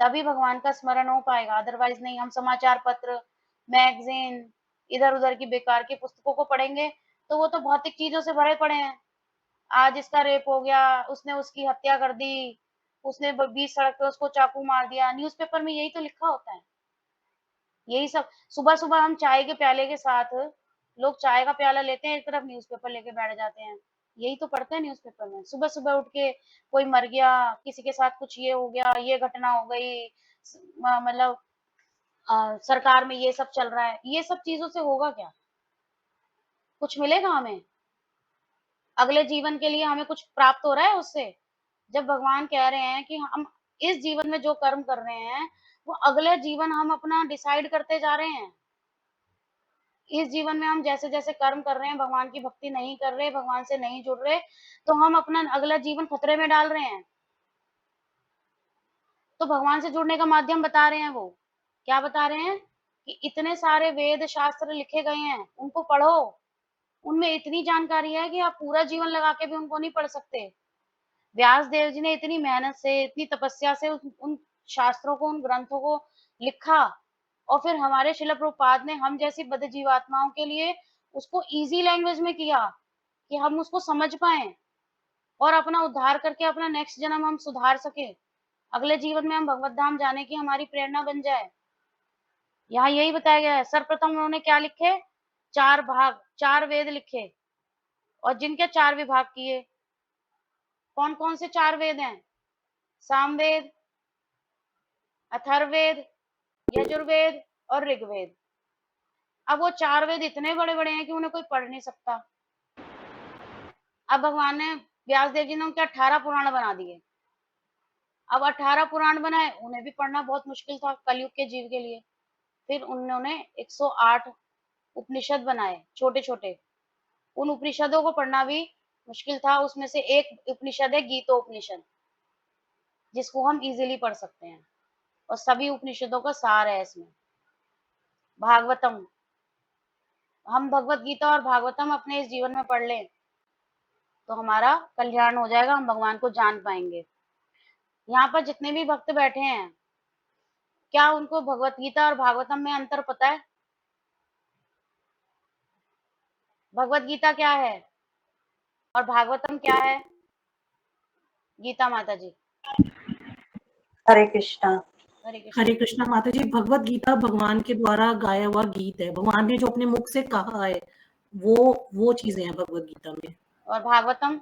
तभी भगवान का स्मरण हो पाएगा। अदरवाइज नहीं। हम समाचार पत्र, मैगजीन, इधर उधर की बेकार की पुस्तकों को पढ़ेंगे तो वो तो भौतिक चीजों से भरे पड़े हैं। आज इसका रेप हो गया, उसने उसकी हत्या कर दी, उसने बीच सड़क पे उसको चाकू मार दिया। न्यूज़पेपर में यही तो लिखा होता है। यही सब सुबह सुबह हम चाय के प्याले के साथ, लोग चाय का प्याला लेते हैं, एक तरफ न्यूज़पेपर लेके बैठ जाते हैं। यही तो पढ़ते हैं न्यूज़पेपर में। सुबह सुबह उठ के कोई मर गया, किसी के साथ कुछ ये हो गया, ये घटना हो गई, मतलब सरकार में ये सब चल रहा है। ये सब चीजों से होगा क्या? कुछ मिलेगा हमें? अगले जीवन के लिए हमें कुछ प्राप्त हो रहा है उससे? जब भगवान कह रहे हैं कि हम इस जीवन में जो कर्म कर रहे हैं वो अगले जीवन हम अपना डिसाइड करते जा रहे हैं। इस जीवन में हम जैसे जैसे कर्म कर रहे हैं, भगवान की भक्ति नहीं कर रहे, भगवान से नहीं जुड़ रहे, तो हम अपना अगला जीवन खतरे में डाल रहे हैं। तो भगवान से जुड़ने का माध्यम बता रहे हैं। वो क्या बता रहे हैं कि इतने सारे वेद शास्त्र लिखे गए हैं, उनको पढ़ो। उनमें इतनी जानकारी है कि आप पूरा जीवन लगा के भी उनको नहीं पढ़ सकते। व्यास देव जी ने इतनी मेहनत से, इतनी तपस्या से उन शास्त्रों को, उन ग्रंथों को लिखा, और फिर हमारे शिला प्रभुपाद ने हम जैसी बद्ध जीवात्माओं के लिए उसको इजी लैंग्वेज में किया कि हम उसको समझ पाए और अपना उद्धार करके अपना नेक्स्ट जन्म हम सुधार सके, अगले जीवन में हम भगवत धाम जाने की हमारी प्रेरणा बन जाए। यहाँ यही बताया गया है। सर्वप्रथम उन्होंने क्या लिखे? 4 भाग, 4 वेद लिखे, और जिनके 4 विभाग किए। कौन कौन से 4 वेद हैं? सामवेद, अथर्ववेद, यजुर्वेद और ऋग्वेद। अब वो 4 वेद इतने बड़े बड़े हैं कि उन्हें कोई पढ़ नहीं सकता। अब भगवान ने, व्यास देव जी ने उनके 18 पुराण बना दिए। अब 18 पुराण बनाए, उन्हें भी पढ़ना बहुत मुश्किल था कलयुग के जीव के लिए। फिर उन्होंने 108 उपनिषद बनाए, छोटे छोटे। उन उपनिषदों को पढ़ना भी मुश्किल था। उसमें से एक उपनिषद है गीतोपनिषद, जिसको हम इजीली पढ़ सकते हैं, और सभी उपनिषदों का सार है इसमें। भागवतम, हम भगवत गीता और भागवतम अपने इस जीवन में पढ़ लें तो हमारा कल्याण हो जाएगा, हम भगवान को जान पाएंगे। यहाँ पर जितने भी भक्त बैठे हैं, क्या उनको भगवत गीता और भागवतम में अंतर पता है? भगवत गीता क्या है और भागवतम क्या है? गीता माता जी। हरे कृष्णा। हरे कृष्ण। हरे कृष्णा माता जी। भगवत गीता भगवान के द्वारा गाया हुआ गीत है। भगवान ने जो अपने मुख से कहा है वो चीजें हैं भगवत गीता में। और भागवतम?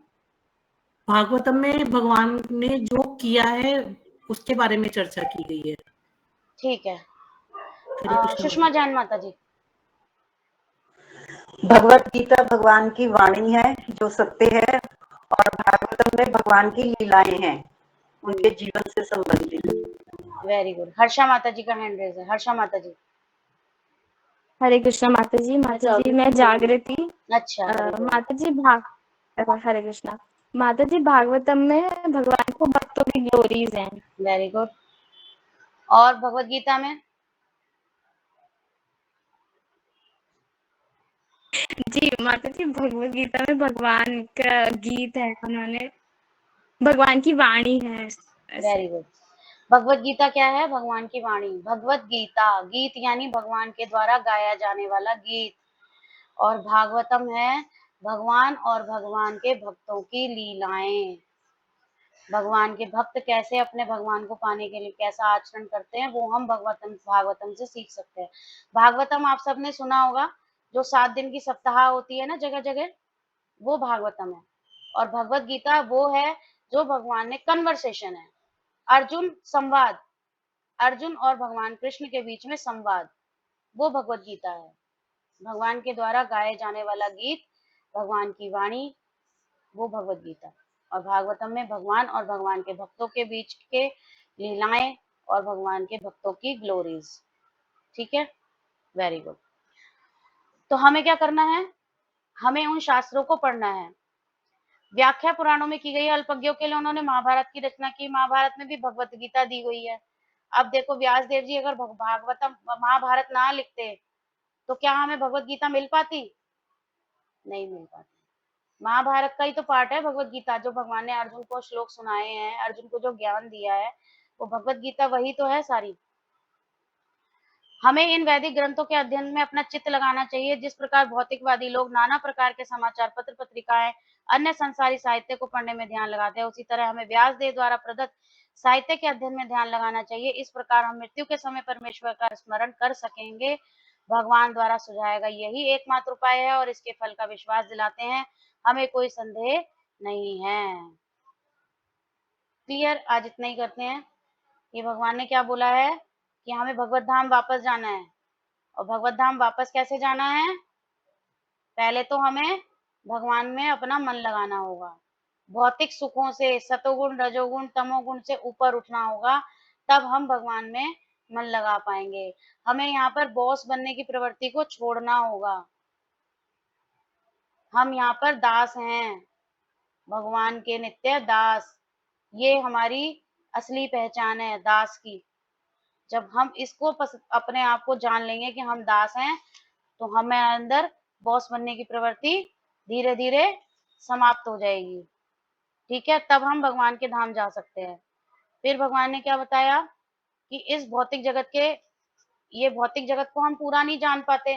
भागवतम में भगवान ने जो किया है उसके बारे में चर्चा की गई है। ठीक है। हरे कृष्णा सुषमा माता जैन माता जी। भगवत गीता भगवान की वाणी है जो सत्य है, और भागवतम में भगवान की लीलाएं हैं उनके जीवन से संबंधित। Very good. हर्षा माता जी का हैंड रेज है। हर्षा माता जी। हरे कृष्णा माता जी। माता जी मैं जागृति। अच्छा, very good. माता जी हरे कृष्णा। माता जी भागवतम में भगवान को भक्तों की ग्लोरीज हैं। Very good. और भगवत गीता में? जी माता जी भगवत गीता में भगवान का गीत है, उन्होंने भगवान की वाणी है ऐसे। Very good. भगवत गीता क्या है? भगवान की वाणी। भगवत गीता, गीत यानी भगवान के द्वारा गाया जाने वाला गीत, और भागवतम है भगवान और भगवान के भक्तों की लीलाएं। भगवान के भक्त कैसे अपने भगवान को पाने के लिए कैसा आचरण करते हैं, वो हम भागवतम से सीख सकते हैं। भागवतम आप सबने सुना होगा, जो 7 दिन की सप्ताह होती है ना जगह जगह, वो भागवतम है। और भगवत गीता वो है जो भगवान ने कन्वर्सेशन है, अर्जुन संवाद, अर्जुन और भगवान कृष्ण के बीच में संवाद, वो भगवत गीता है। भगवान के द्वारा गाए जाने वाला गीत, भगवान की वाणी, वो भगवत गीता। और भागवतम में भगवान और भगवान के भक्तों के बीच के लीलाएं और भगवान के भक्तों की ग्लोरीज। ठीक है, वेरी गुड। तो हमें क्या करना है, हमें उन शास्त्रों को पढ़ना है। व्याख्या पुराणों में की गई है, अल्पज्ञों के लिए उन्होंने महाभारत की रचना की, महाभारत में भी भगवत गीता दी हुई है। अब देखो व्यास देव जी अगर भागवतम महाभारत ना लिखते तो क्या हमें भगवत गीता मिल पाती? नहीं मिल पाती। महाभारत का ही तो पार्ट है भगवत गीता, जो भगवान ने अर्जुन को श्लोक सुनाए हैं, अर्जुन को जो ज्ञान दिया है, वो भगवत गीता वही तो है सारी। हमें इन वैदिक ग्रंथों के अध्ययन में अपना चित्त लगाना चाहिए। जिस प्रकार भौतिकवादी लोग नाना प्रकार के समाचार पत्र, पत्रिकाएं, अन्य संसारी साहित्य को पढ़ने में ध्यान लगाते हैं, उसी तरह हमें व्यास देव द्वारा प्रदत्त साहित्य के अध्ययन में ध्यान लगाना चाहिए। इस प्रकार हम मृत्यु के समय परमेश्वर का स्मरण कर सकेंगे। भगवान द्वारा सुझाया गया यही एकमात्र उपाय है और इसके फल का विश्वास दिलाते हैं, हमें कोई संदेह नहीं है। क्लियर? आज इतना ही करते हैं। ये भगवान ने क्या बोला है कि हमें भगवत धाम वापस जाना है। और भगवत धाम वापस कैसे जाना है? पहले तो हमें भगवान में अपना मन लगाना होगा, भौतिक सुखों से, सतोगुण, रजोगुण, तमोगुण से ऊपर उठना होगा, तब हम भगवान में मन लगा पाएंगे। हमें यहाँ पर बॉस बनने की प्रवृत्ति को छोड़ना होगा। हम यहाँ पर दास हैं, भगवान के नित्य दास। ये हमारी असली पहचान है दास की। जब हम इसको अपने आप को जान लेंगे कि हम दास हैं, तो हमें अंदर बॉस बनने की प्रवृत्ति धीरे धीरे समाप्त हो जाएगी। ठीक है, तब हम भगवान के धाम जा सकते हैं। फिर भगवान ने क्या बताया कि इस भौतिक जगत के, ये भौतिक जगत को हम पूरा नहीं जान पाते।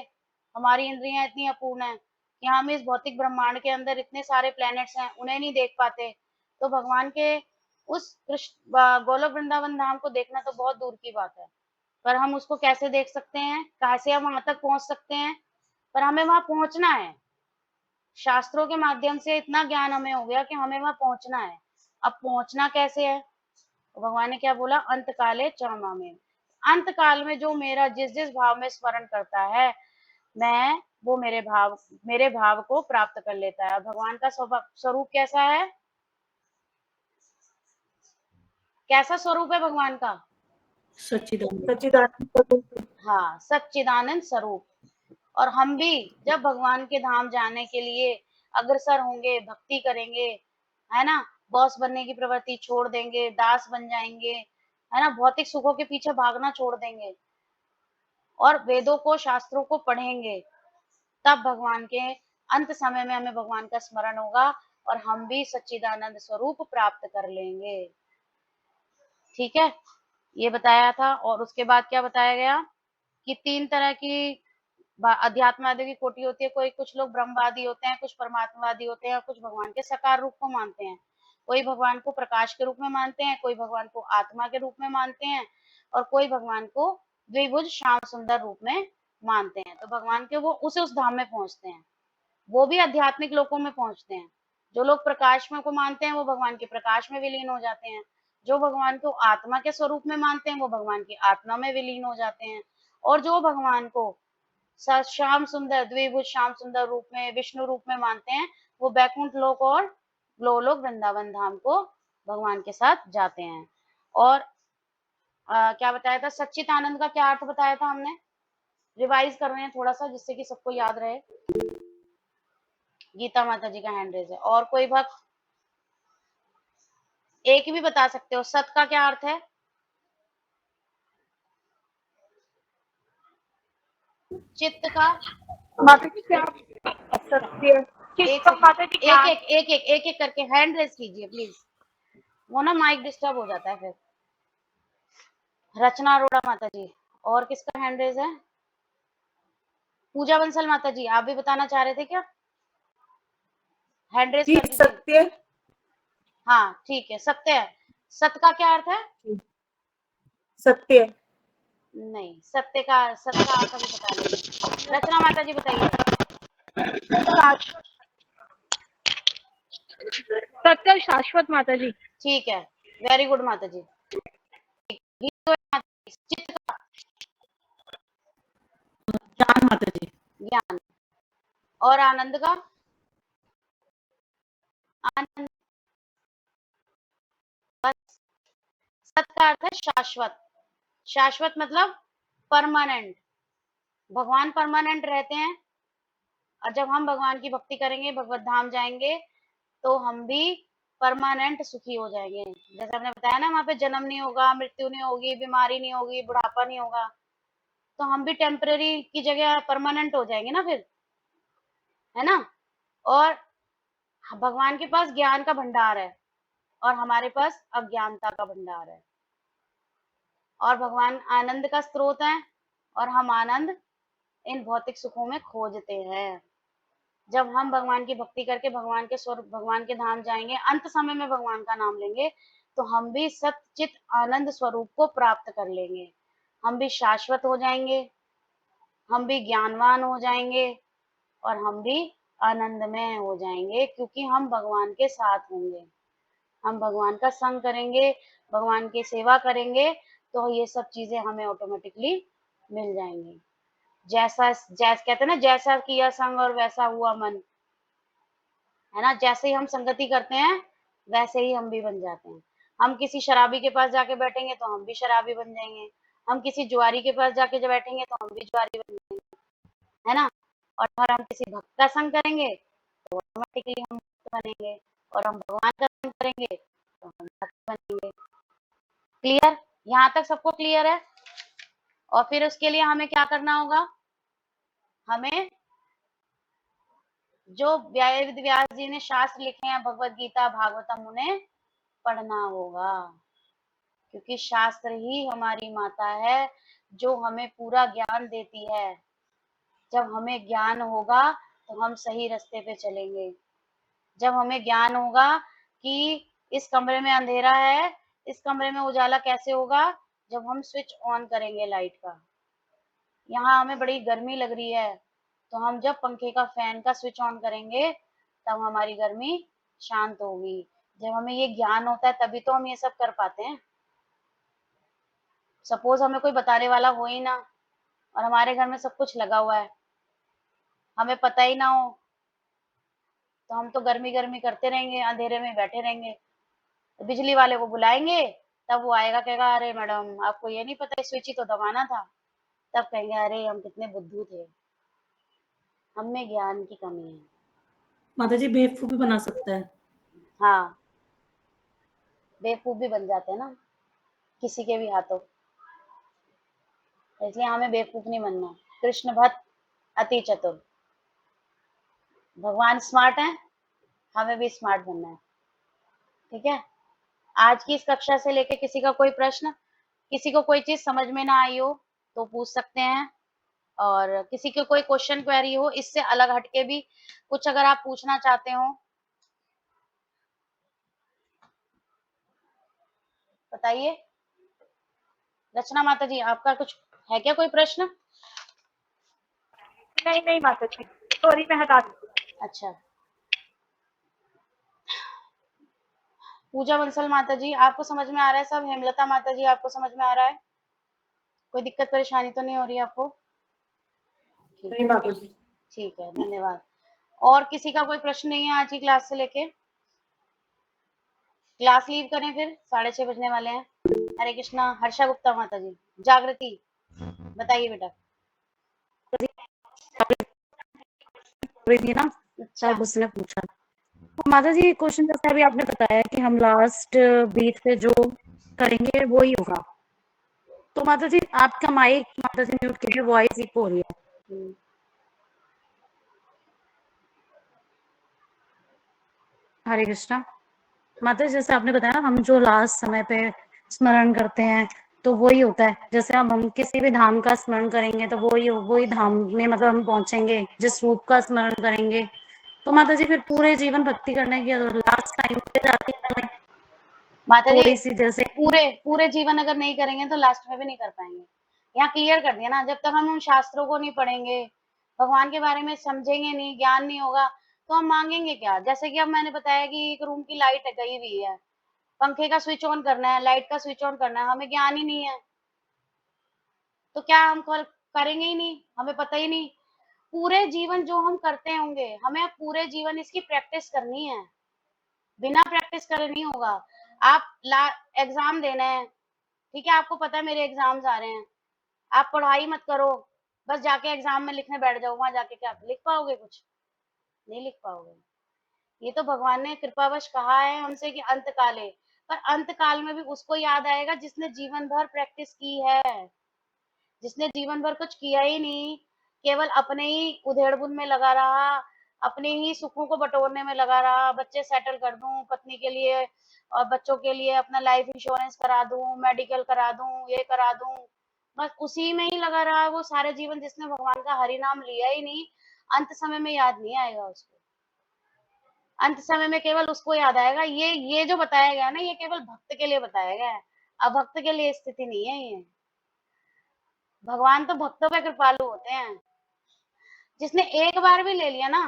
हमारी इंद्रियां इतनी अपूर्ण है कि हम इस भौतिक ब्रह्मांड के अंदर इतने सारे प्लैनेट्स हैं, उन्हें नहीं देख पाते। तो भगवान के उस कृष्ण गोलोक वृंदावन धाम को देखना तो बहुत दूर की बात है, पर हम उसको कैसे देख सकते हैं, कैसे हम वहां तक पहुंच सकते हैं? पर हमें वहां पहुंचना है। शास्त्रों के माध्यम से इतना ज्ञान हमें हो गया कि हमें वहां पहुंचना है। अब पहुंचना कैसे है? तो भगवान ने क्या बोला, अंत काले चरमा में। अंत काल में जो मेरा जिस जिस भाव में स्मरण करता है, मैं वो मेरे भाव को प्राप्त कर लेता है। भगवान का स्वरूप कैसा है? कैसा स्वरूप है भगवान का? सच्चिदानंद। हाँ, सच्चिदानंद स्वरूप। और हम भी जब भगवान के धाम जाने के लिए अग्रसर होंगे, भक्ति करेंगे, है ना, बॉस बनने की प्रवृत्ति छोड़ देंगे, दास बन जाएंगे, है ना, भौतिक सुखों के पीछे भागना छोड़ देंगे और वेदों को, शास्त्रों को पढ़ेंगे, तब भगवान के अंत समय में हमें भगवान का स्मरण होगा और हम भी सच्चिदानंद स्वरूप प्राप्त कर लेंगे। ठीक है, ये बताया था। और उसके बाद क्या बताया गया कि 3 तरह की अध्यात्मवादियों की कोटि होती है। कोई, कुछ लोग ब्रह्मवादी होते हैं, कुछ परमात्मवादी होते हैं, कुछ भगवान के साकार रूप को मानते हैं। कोई भगवान को प्रकाश के रूप में मानते हैं, कोई भगवान को आत्मा के रूप में मानते हैं, और कोई भगवान को द्विभुज श्याम सुंदर रूप में मानते हैं। तो भगवान के वो उस धाम में पहुंचते हैं, वो भी आध्यात्मिक लोकों में पहुंचते हैं। जो लोग प्रकाश में को मानते हैं, वो भगवान के प्रकाश में विलीन हो जाते हैं। जो भगवान को आत्मा के स्वरूप में मानते हैं, वो भगवान की आत्मा में विलीन हो जाते हैं। और जो भगवान को श्याम सुंदर, द्विभुज श्याम सुंदर रूप में, विष्णु रूप में मानते हैं, वो बैकुंठ लोक और गोलोक वृंदावन धाम को भगवान के साथ जाते हैं। और क्या बताया था, सच्चिदानंद का क्या अर्थ बताया था हमने? रिवाइज कर रहे हैं थोड़ा सा, जिससे कि सबको याद रहे। गीता माता जी का हैंड रेज है। और कोई भक्त एक भी बता सकते हो, सत का क्या अर्थ है? चित्त का? माता जी क्या सत्य, एक माता जी क्या? एक करके हैंड रेज कीजिए प्लीज, वो ना माइक डिस्टर्ब हो जाता है फिर। रचना अरोड़ा माता जी। और किसका हैंड रेज है? पूजा बंसल माता जी, आप भी बताना चाह रहे थे क्या? हैंड रेज कर दीजिए। सत्य। हाँ ठीक है, सत्य है। सत्य का क्या अर्थ है? सत्य। नहीं, सत्य का अर्थ भी बता देंगे। रचना माता जी बताइए। सत्य शाश्वत माता जी। ठीक है, वेरी गुड माता जी। गीत तो है माता जी, चित्त का ज्ञान माता जी। ज्ञान, और आनंद का आनंद, बस। सत का अर्थ है शाश्वत, शाश्वत मतलब परमानेंट। भगवान परमानेंट रहते हैं, और जब हम भगवान की भक्ति करेंगे, भगवत धाम जाएंगे, तो हम भी परमानेंट सुखी हो जाएंगे। जैसे हमने बताया ना, वहां पे जन्म नहीं होगा, मृत्यु नहीं होगी, बीमारी नहीं होगी, बुढ़ापा नहीं होगा, तो हम भी टेम्पररी की जगह परमानेंट हो जाएंगे ना फिर, है ना। और भगवान के पास ज्ञान का भंडार है, और हमारे पास अज्ञानता का भंडार है, और भगवान आनंद का स्रोत है, और हम आनंद इन भौतिक सुखों में खोजते हैं। जब हम भगवान की भक्ति करके भगवान के स्वरूप, भगवान के धाम जाएंगे, अंत समय में भगवान का नाम लेंगे, तो हम भी सच्चित आनंद स्वरूप को प्राप्त कर लेंगे। हम भी शाश्वत हो जाएंगे, हम भी ज्ञानवान हो जाएंगे, और हम भी आनंदमय हो जाएंगे, क्योंकि हम भगवान के साथ होंगे। हम भगवान का संग करेंगे, भगवान की सेवा करेंगे, तो ये सब चीजें हमें ऑटोमेटिकली मिल जाएंगी। कहते हैं ना, जैसा किया संग और वैसा हुआ मन, है ना। जैसे ही हम संगति करते हैं, वैसे ही हम भी बन जाते हैं। हम किसी शराबी के पास जाके बैठेंगे तो हम भी शराबी बन जाएंगे, हम किसी जुआरी के पास जाके जब बैठेंगे तो हम भी जुआरी बन जाएंगे, है ना। और अगर हम किसी भक्त का संग करेंगे तो ऑटोमेटिकली हम भक्त बनेंगे, और हम भगवान का संग करेंगे तो हम भक्त बनेंगे। क्लियर? यहाँ तक सबको क्लियर है? और फिर उसके लिए हमें क्या करना होगा? हमें जो वेद व्यास जी ने शास्त्र लिखे हैं, भगवत गीता, भागवतम, उन्हें पढ़ना होगा, क्योंकि शास्त्र ही हमारी माता है, जो हमें पूरा ज्ञान देती है। जब हमें ज्ञान होगा तो हम सही रास्ते पे चलेंगे। जब हमें ज्ञान होगा कि इस कमरे में अंधेरा है, इस कमरे में उजाला कैसे होगा, जब हम स्विच ऑन करेंगे लाइट का। यहाँ हमें बड़ी गर्मी लग रही है, तो हम जब पंखे का, फैन का स्विच ऑन करेंगे, तब हमारी गर्मी शांत होगी। जब हमें ये ज्ञान होता है, तभी तो हम ये सब कर पाते हैं। सपोज हमें कोई बताने वाला हो ही ना, और हमारे घर में सब कुछ लगा हुआ है, हमें पता ही ना हो, तो हम तो गर्मी गर्मी करते रहेंगे, अंधेरे में बैठे रहेंगे। तो बिजली वाले को बुलाएंगे, तब वो आएगा, कहेगा अरे मैडम आपको ये नहीं पता, स्विच ही तो दबाना था। तब कहेंगे अरे हम कितने बुद्धू थे, हमें ज्ञान की कमी है। माता जी बेवकूफ भी बना सकता है। हाँ, बेवकूफ भी बन जाते हैं ना किसी के भी हाथों, इसलिए हमें बेवकूफ नहीं बनना। कृष्ण भक्त अति चतुर, भगवान स्मार्ट है, हमें भी स्मार्ट बनना है। ठीक है। आज की इस कक्षा से लेके किसी का कोई प्रश्न, किसी को कोई चीज समझ में ना आई हो तो पूछ सकते हैं, और किसी को कोई क्वेश्चन क्वेरी हो, इससे अलग हटके भी कुछ अगर आप पूछना चाहते हो, बताइए। रचना माता जी, आपका कुछ है क्या, कोई प्रश्न? नहीं नहीं माता जी, सॉरी, मैं हटा दूँ। अच्छा, पूजा बंसल माता जी, आपको समझ में आ रहा है सब? हेमलता माता जी, आपको समझ में आ रहा है? कोई दिक्कत परेशानी तो नहीं हो रही है आपको? ठीक नहीं है, माता जी। ठीक है, धन्यवाद। और किसी का कोई प्रश्न नहीं है आज की क्लास से लेके? क्लास लीव करें फिर, 6:30 बजने वाले हैं। हरे कृष्णा। हर्षा गुप्ता माता जी, जागृति, बताइए बेटा। थी ना, अच्छा, तब उसने पूछा। तो माता जी क्वेश्चन जैसे अभी आपने बताया कि हम लास्ट बीट पे जो करेंगे वो ही होगा, तो माता जी आपका माइक माता जी म्यूट कीजिए, वॉइस इको हो रही है। हरे कृष्णा। माता जी जैसे आपने बताया हम जो लास्ट समय पे स्मरण करते हैं तो वही होता है, जैसे हम किसी भी धाम का स्मरण करेंगे तो वही धाम में मतलब हम पहुंचेंगे, जिस रूप का स्मरण करेंगे। तो माता जी फिर पूरे जीवन भक्ति करने की लास्ट टाइम पे जाके हमें माता जी थोड़ी सी जैसे पूरे पूरे जीवन अगर नहीं करेंगे तो लास्ट में भी नहीं कर पाएंगे। यहाँ क्लियर कर दिया ना, जब तक हम उन शास्त्रों को नहीं पढ़ेंगे, भगवान के बारे में समझेंगे नहीं, ज्ञान नहीं होगा, तो हम मांगेंगे क्या? जैसे कि अब मैंने बताया कि एक रूम की लाइट गई हुई है, पंखे का स्विच ऑन करना है, लाइट का स्विच ऑन करना है, हमें ज्ञान ही नहीं है, तो क्या हम करेंगे ही नहीं, हमें पता ही नहीं। पूरे जीवन जो हम करते होंगे, हमें पूरे जीवन इसकी प्रैक्टिस करनी है, बिना प्रैक्टिस करे नहीं होगा। आप एग्जाम देना है, ठीक है, आपको पता है मेरे एग्जाम्स आ रहे हैं, आप पढ़ाई मत करो, बस जाके एग्जाम में लिखने बैठ जाओ, वहां जाके क्या लिख पाओगे? कुछ नहीं लिख पाओगे। ये तो भगवान ने कृपावश कहा है हमसे कि अंत काले, पर अंत काल में भी उसको याद आएगा जिसने जीवन भर प्रैक्टिस की है, जिसने जीवन भर कुछ किया ही नहीं, केवल अपने ही उधेड़-बुन में लगा रहा, अपने ही सुखों को बटोरने में लगा रहा, बच्चे सेटल कर दूं, पत्नी के लिए और बच्चों के लिए अपना लाइफ इंश्योरेंस करा दूं, मेडिकल करा दूं, ये करा दूं, बस उसी में ही लगा रहा वो सारे जीवन, जिसने भगवान का हरि नाम लिया ही नहीं, अंत समय में याद नहीं आएगा उसको। अंत समय में केवल उसको याद आएगा। ये जो बताया गया ना, ये केवल भक्त के लिए बताया गया है, अभक्त के लिए स्थिति नहीं है ये। भगवान तो भक्तों पे कृपालु होते हैं। जिसने एक बार भी ले लिया ना,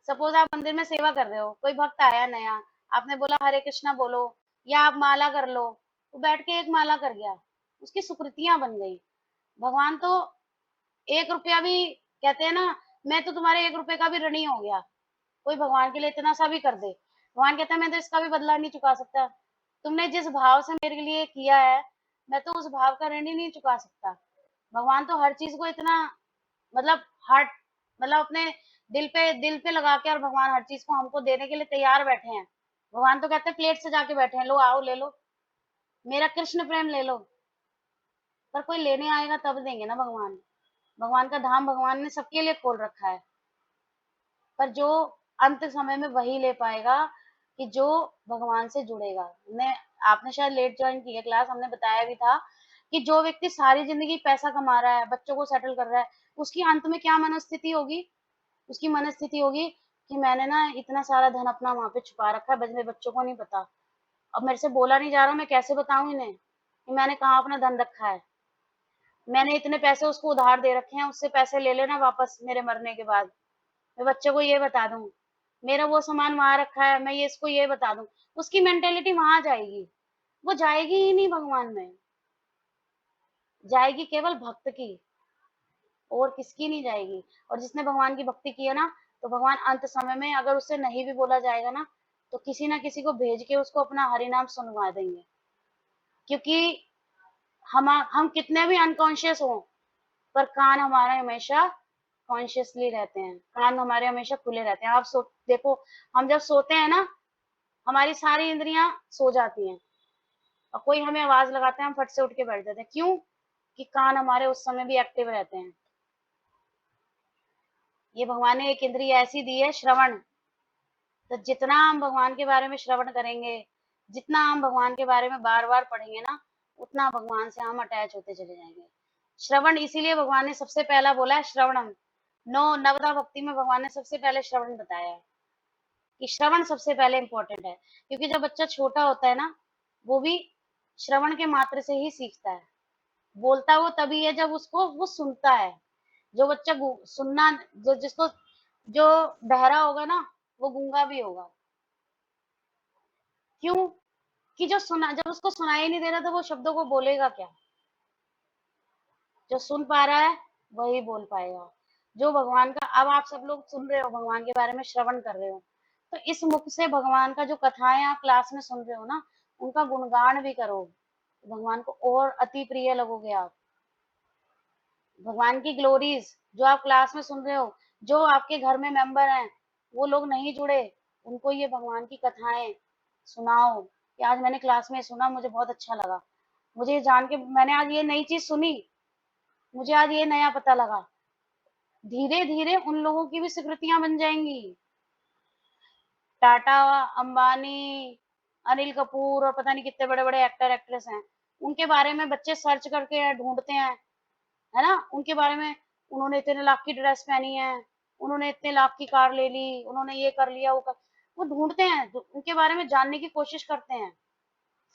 सपोज आप मंदिर में सेवा कर रहे हो, कोई भक्त आया नया, आपने बोला हरे कृष्णा बोलो या आप माला कर लो, तो बैठ के एक माला कर गया, उसकी सुकृतियां बन गई। भगवान तो 1 रुपया भी, कहते हैं ना, मैं तो तुम्हारे 1 रुपए का भी ऋणी हो गया, कोई भगवान के लिए इतना सा भी कर दे, भगवान कहता है मैं तो इसका भी बदला नहीं चुका सकता, तुमने जिस भाव से मेरे लिए किया है, मैं तो उस भाव का ऋण ही नहीं चुका सकता। भगवान तो हर चीज को इतना, मतलब हार्ट, मतलब अपने दिल पे लगा के, और भगवान हर चीज को हमको देने के लिए तैयार बैठे हैं। भगवान तो कहते हैं प्लेट सजा के बैठे हैं, लो आओ ले लो, मेरा कृष्ण प्रेम ले लो। पर कोई लेने आएगा तब देंगे ना भगवान। भगवान का धाम भगवान ने सबके लिए खोल रखा है, पर जो अंत समय में वही ले पाएगा कि जो भगवान से जुड़ेगा। ने आपने शायद लेट ज्वाइन की है क्लास, हमने बताया भी था कि जो व्यक्ति सारी जिंदगी पैसा कमा रहा है, बच्चों को सेटल कर रहा है, उसकी अंत में क्या मनस्थिति होगी? उसकी मनस्थिति होगी कि मैंने ना इतना सारा धन अपना वहां पे छुपा रखा है, मेरे बच्चों को नहीं पता, अब मेरे से बोला नहीं जा रहा, मैं कैसे बताऊं इन्हें कि मैंने कहाँ अपना धन रखा है। मैंने इतने पैसे उसको उधार दे रखे हैं, उससे पैसे ले लेना वापस मेरे मरने के बाद। मैं बच्चे को ये बता दूं, मेरा वो सामान वहां रखा है, मैं ये इसको ये बता दूं, उसकी मेंटेलिटी वहां जाएगी, वो जाएगी ही नहीं भगवान में, जाएगी केवल भक्त की, और किसकी नहीं जाएगी। और जिसने भगवान की भक्ति की है ना, तो भगवान अंत समय में अगर उससे नहीं भी बोला जाएगा ना, तो किसी ना किसी को भेज के उसको अपना हरि नाम सुनवा देंगे। क्योंकि हम कितने भी अनकॉन्शियस हो, पर कान हमारा हमेशा कॉन्शियसली रहते हैं, कान हमारे हमेशा खुले रहते हैं। आप देखो, हम जब सोते हैं ना, हमारी सारी इंद्रियां सो जाती हैं, और कोई हमें आवाज लगाता है, हम फट से उठ के बैठ जाते हैं। क्यों? कि कान हमारे उस समय भी एक्टिव रहते हैं। ये भगवान ने एक इंद्रिय ऐसी दी है, श्रवण। तो जितना हम भगवान के बारे में श्रवण करेंगे, जितना हम भगवान के बारे में बार बार पढ़ेंगे ना, उतना भगवान से हम अटैच होते चले जाएंगे। श्रवण इसीलिए भगवान ने सबसे पहला बोला है श्रवणम। नवदा भक्ति में भगवान ने सबसे पहले श्रवण बताया है कि श्रवण सबसे पहले इंपॉर्टेंट है। क्योंकि जब बच्चा छोटा होता है ना, वो भी श्रवण के मात्र से ही सीखता है। बोलता वो तभी है जब उसको वो सुनता है। जो बच्चा सुनना, जो बहरा होगा ना, वो गूंगा भी होगा। क्यों? कि जब उसको सुनाई नहीं दे रहा, तो वो शब्दों को बोलेगा क्या? जो सुन पा रहा है वही बोल पाएगा। जो भगवान का, अब आप सब लोग सुन रहे हो, भगवान के बारे में श्रवण कर रहे हो, तो इस मुख से भगवान का जो कथाएं आप क्लास में सुन रहे हो ना, उनका गुणगान भी करो, भगवान को और अति प्रिय लगोगे आप। भगवान की ग्लोरीज जो आप क्लास में सुन रहे हो, जो आपके घर में मेंबर हैं, वो लोग नहीं जुड़े, उनको ये भगवान की कथाएं सुनाओ कि आज मैंने क्लास में सुना, मुझे बहुत अच्छा लगा, मुझे ये जान के, मैंने आज ये नई चीज सुनी, मुझे आज ये नया पता लगा। धीरे धीरे उन लोगों की भी स्वीकृतियां बन जाएंगी। टाटा, अंबानी, अनिल कपूर और पता नहीं कितने बड़े बड़े एक्टर एक्ट्रेस हैं, उनके बारे में बच्चे सर्च करके ढूंढते हैं, है ना, उनके बारे में, उन्होंने इतने लाख की ड्रेस पहनी है, उन्होंने इतने लाख की कार ले ली, उन्होंने ये कर लिया, वो ढूंढते हैं, उनके बारे में जानने की कोशिश करते हैं।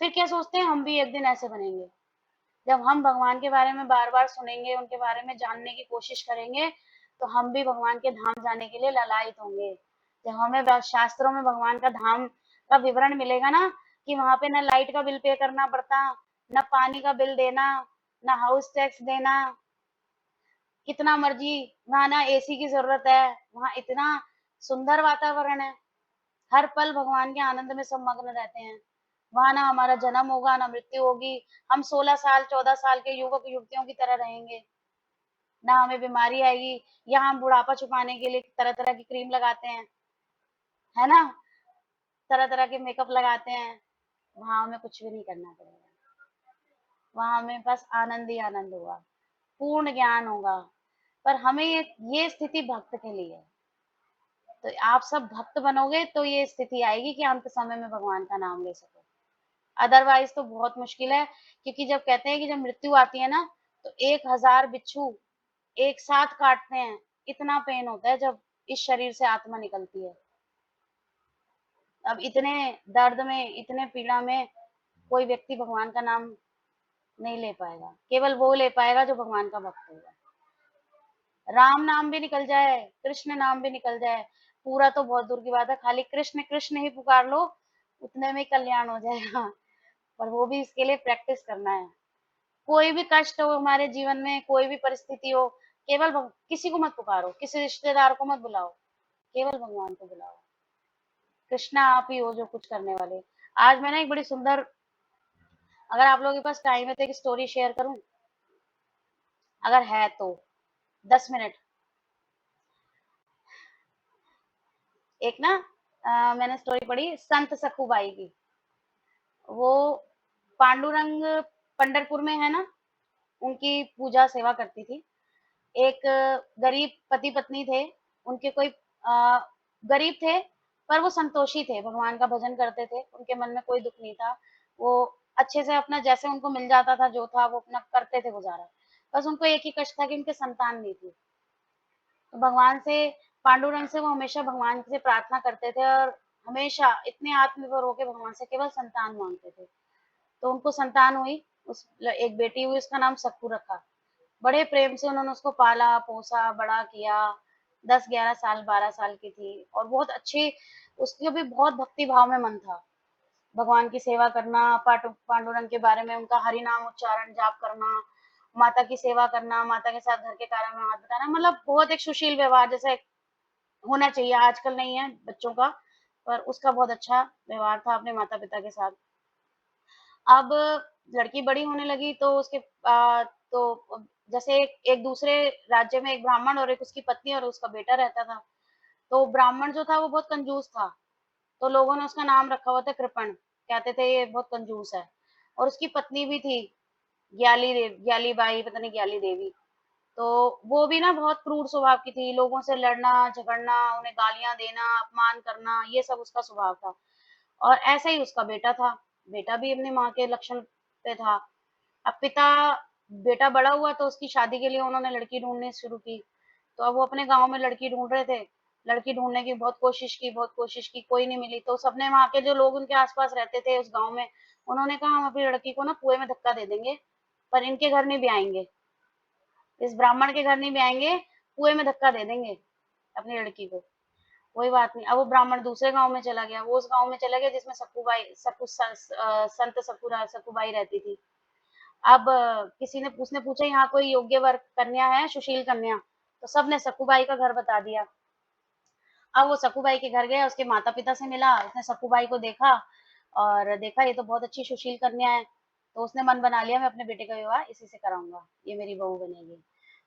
फिर क्या सोचते हैं, हम भी एक दिन ऐसे बनेंगे। जब हम भगवान के बारे में बार बार सुनेंगे, उनके बारे में जानने की कोशिश करेंगे, तो हम भी भगवान के धाम जाने के लिए ललायत होंगे। जब हमें शास्त्रों में भगवान का धाम का विवरण मिलेगा ना कि वहां पे ना लाइट का बिल पे करना पड़ता, ना पानी का बिल देना, ना हाउस टैक्स देना, कितना मर्जी वहां ना एसी की जरूरत है, वहां इतना सुंदर वातावरण है, हर पल भगवान के आनंद में सब मग्न रहते हैं। वहां ना हमारा जन्म होगा ना मृत्यु होगी, हम 16 साल 14 साल के युवक युवतियों की तरह रहेंगे, ना हमें बीमारी आएगी। यहाँ हम बुढ़ापा छुपाने के लिए तरह तरह की क्रीम लगाते हैं, है ना, तरह तरह के मेकअप लगाते हैं। वहां हमें कुछ भी नहीं करना पड़ेगा, वहां हमें बस आनंद ही आनंद होगा, पूर्ण ज्ञान होगा। पर हमें ये स्थिति भक्त के लिए है। तो आप सब भक्त बनोगे तो ये स्थिति आएगी कि अंत समय में भगवान का नाम ले सको, अदरवाइज तो बहुत मुश्किल है। क्योंकि जब कहते हैं कि जब मृत्यु आती है ना, तो 1000 बिच्छू एक साथ काटते हैं, इतना पेन होता है जब इस शरीर से आत्मा निकलती है। अब इतने दर्द में, इतने पीड़ा में कोई व्यक्ति भगवान का नाम नहीं ले पाएगा, केवल वो ले पाएगा जो भगवान का भक्त होगा। राम नाम भी निकल जाए, कृष्ण नाम भी निकल जाए, पूरा तो बहुत दूर की बात है, खाली कृष्ण कृष्ण ही पुकार लो, उतने में ही कल्याण हो जाएगा। पर वो भी इसके लिए प्रैक्टिस करना है। कोई भी कष्ट हो हमारे जीवन में, कोई भी परिस्थिति हो, केवल किसी को मत पुकारो, किसी रिश्तेदार को मत बुलाओ, केवल भगवान को बुलाओ। कृष्णा आप ही हो जो कुछ करने वाले। आज मैं ना एक बड़ी सुंदर, अगर आप लोगों के पास टाइम है तो एक स्टोरी शेयर करूं, अगर है तो 10 मिनट। एक ना मैंने स्टोरी पढ़ी संत सखुबाई की। वो पांडुरंग पंढरपुर में है ना, उनकी पूजा सेवा करती थी। एक गरीब पति पत्नी थे, उनके कोई गरीब थे पर वो संतोषी थे, भगवान का भजन करते थे, उनके मन में कोई दुख नहीं था। वो अच्छे से अपना जैसे उनको मिल जाता था जो था वो अपना करते थे गुजारा। बस उनको एक ही कष्ट था कि उनके संतान नहीं थी। तो भगवान से, पांडुरंग से वो हमेशा भगवान से प्रार्थना करते थे और हमेशा इतने आत्मनिर्भर होकर भगवान से केवल संतान मांगते थे। तो उनको संतान हुई, उस एक बेटी हुई, उसका नाम सक्कू रखा। बड़े प्रेम से उन्होंने उसको पाला पोसा बड़ा किया। 10-11 साल 12 साल की थी और बहुत अच्छी, उसके भी बहुत भक्ति भाव में मन था, भगवान की सेवा करना, पांडुरंग के बारे में उनका हरि नाम उच्चारण जाप करना, माता की सेवा करना, माता के साथ घर के कार्य में हाथ बटाना, मतलब बहुत एक सुशील व्यवहार जैसे होना चाहिए, आजकल नहीं है बच्चों का, पर उसका बहुत अच्छा व्यवहार था अपने माता पिता के साथ। अब लड़की बड़ी होने लगी तो उसके तो जैसे एक दूसरे राज्य में एक ब्राह्मण और एक उसकी पत्नी और उसका बेटा रहता था। तो ब्राह्मण जो था वो बहुत कंजूस था, तो लोगों ने उसका नाम रखा हुआ था कृपण, कहते थे ये बहुत कंजूस है। और उसकी पत्नी भी थी ग्याली बाई, पता नहीं ग्याली देवी। तो वो भी ना बहुत क्रूर स्वभाव की थी, लोगों से लड़ना झगड़ना, उन्हें गालियां देना, अपमान करना, ये सब उसका स्वभाव था। और ऐसा ही उसका बेटा था, बेटा भी अपनी माँ के लक्षण पे था। अब बेटा बड़ा हुआ तो उसकी शादी के लिए उन्होंने लड़की ढूंढनी शुरू की। तो अब वो अपने गांव में लड़की ढूंढ रहे थे, लड़की ढूंढने की बहुत कोशिश की, कोई नहीं मिली। तो सबने, वहां के जो लोग उनके आसपास रहते थे उस गांव में, उन्होंने कहा हम अपनी लड़की को ना कुएं में धक्का दे देंगे, पर इनके घर नहीं भी आएंगे, इस ब्राह्मण के घर नहीं भी आएंगे, कुएं में धक्का दे देंगे अपनी लड़की को। कोई बात नहीं। अब वो ब्राह्मण दूसरे गांव में चला गया, वो उस गांव में चला गया जिसमें संत सकुबाई रहती थी। अब किसी ने उसने पूछा यहाँ कोई योग्य वर कन्या है, सुशील कन्या, तो सबने सकुबाई का घर बता दिया। अब वो सकुबाई के घर गया, उसके माता पिता से मिला, उसने सकुबाई को देखा और देखा ये तो बहुत अच्छी सुशील कन्या है। तो उसने मन बना लिया मैं अपने बेटे का विवाह इसी से कराऊंगा, ये मेरी बहू बनेगी।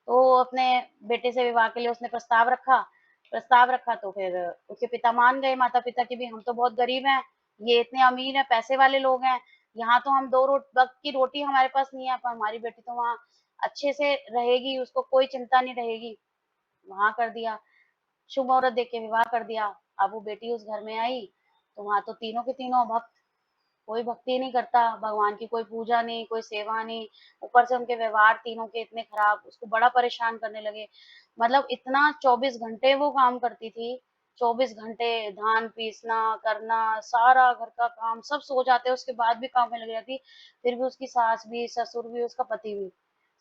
तो अपने बेटे से विवाह के लिए उसने प्रस्ताव रखा। तो फिर उसके पिता मान गए, माता पिता के भी, हम तो बहुत गरीब हैं, ये इतने अमीर हैं, पैसे वाले लोग हैं, यहाँ तो हम दो वक्त की रोटी हमारे पास नहीं है, पर हमारी बेटी तो वहाँ अच्छे से रहेगी, उसको कोई चिंता नहीं रहेगी। वहां कर दिया, शुभ मुहूर्त देख के विवाह कर दिया। अब वो बेटी उस घर में आई तो वहां तो तीनों के तीनों भक्त, कोई भक्ति नहीं करता, भगवान की कोई पूजा नहीं, कोई सेवा नहीं, ऊपर से उनके व्यवहार तीनों के इतने खराब, उसको बड़ा परेशान करने लगे। मतलब इतना 24 घंटे वो काम करती थी, 24 घंटे धान पीसना करना, सारा घर का काम, सब सो जाते उसके बाद भी काम में लगी रहती। फिर भी उसकी सास भी, ससुर भी, उसका पति भी,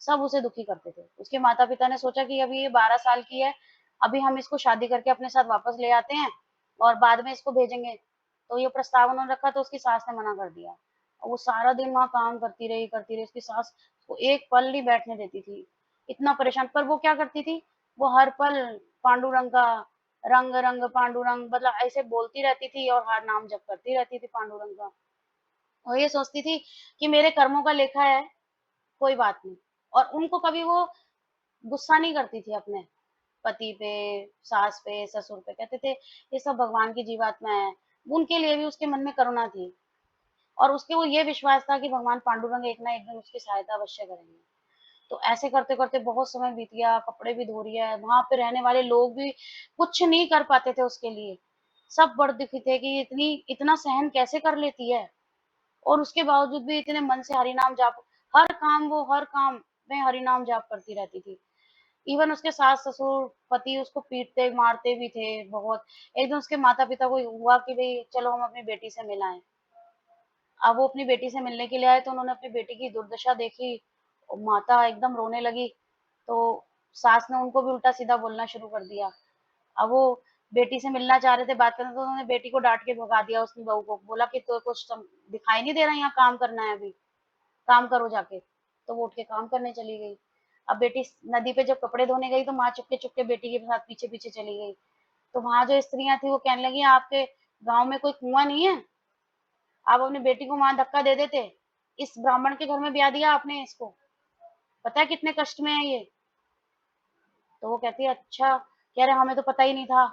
सब उसे दुखी करते थे। उसके माता पिता ने सोचा कि अभी ये 12 साल की है, अभी हम इसको शादी करके अपने साथ वापस ले आते हैं, और बाद में इसको भेजेंगे। तो ये प्रस्ताव उन्होंने रखा तो उसकी सास ने मना कर दिया। और वो सारा दिन वहाँ काम करती रही। उसकी सास को एक पल नहीं बैठने देती थी, इतना परेशान। पर वो क्या करती थी, वो हर पल पांडुरंग का रंग रंग पांडुरंग मतलब ऐसे बोलती रहती थी और हर नाम जप करती रहती थी पांडुरंग का। और ये सोचती थी कि मेरे कर्मों का लेखा है, कोई बात नहीं। और उनको कभी वो गुस्सा नहीं करती थी अपने पति पे, सास पे, ससुर पे। कहते थे ये सब भगवान की जीवात्मा है। उनके लिए भी उसके मन में करुणा थी और उसके वो ये विश्वास था कि भगवान पांडुरंग एक ना एक दिन उसकी सहायता अवश्य करेंगे। तो ऐसे करते करते बहुत समय बीत गया, कपड़े भी धो रही है, वहां पे रहने वाले लोग भी कुछ नहीं कर पाते थे उसके लिए। सब बड़ दुखी थे कि इतनी इतना सहन कैसे कर लेती है। और उसके बावजूद भी इतने मन से हरि नाम जाप, हर काम में हरि नाम जाप करती रहती थी। इवन उसके सास ससुर पति उसको पीटते मारते भी थे बहुत। एक दिन उसके माता पिता को हुआ कि भाई चलो हम अपनी बेटी से मिलाएं। अब वो अपनी बेटी से मिलने के लिए आए तो उन्होंने अपनी बेटी की दुर्दशा देखी और माता एकदम रोने लगी। तो सास ने उनको भी उल्टा सीधा बोलना शुरू कर दिया। अब वो बेटी से मिलना चाह रहे थे, बात करना, तो उन्होंने बेटी को डांट के भगा दिया। उसने बहू को बोला कि तो कुछ दिखाई नहीं दे रहा, यहाँ काम करना है, अभी काम करो जाके। तो वो उठ के काम करने चली गई। अब बेटी नदी पे जब कपड़े धोने गई तो माँ चुपके चुपके बेटी के साथ पीछे पीछे चली गई। तो वहां जो स्त्रियां थी वो कहने लगी आपके गांव में कोई कुआं नहीं है, आप अपनी बेटी को वहां धक्का दे देते, इस ब्राह्मण के घर में ब्याह दिया आपने इसको, पता है कितने कष्ट में है ये। तो वो कहती है अच्छा, कह रहे हमें तो पता ही नहीं था।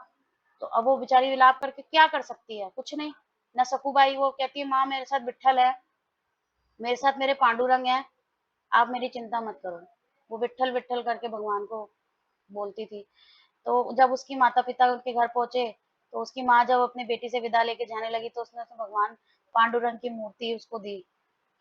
तो अब वो बेचारी विलाप करके क्या कर सकती है, कुछ नहीं। न सकूबाई वो कहती है माँ मेरे साथ विट्ठल है, मेरे साथ मेरे पांडुरंग है, आप मेरी चिंता मत करो। वो विट्ठल विट्ठल करके भगवान को बोलती थी। तो जब उसकी माता पिता उनके घर पहुंचे तो उसकी माँ जब अपनी बेटी से विदा लेके जाने लगी तो उसने उसने भगवान पांडुरंग की मूर्ति उसको दी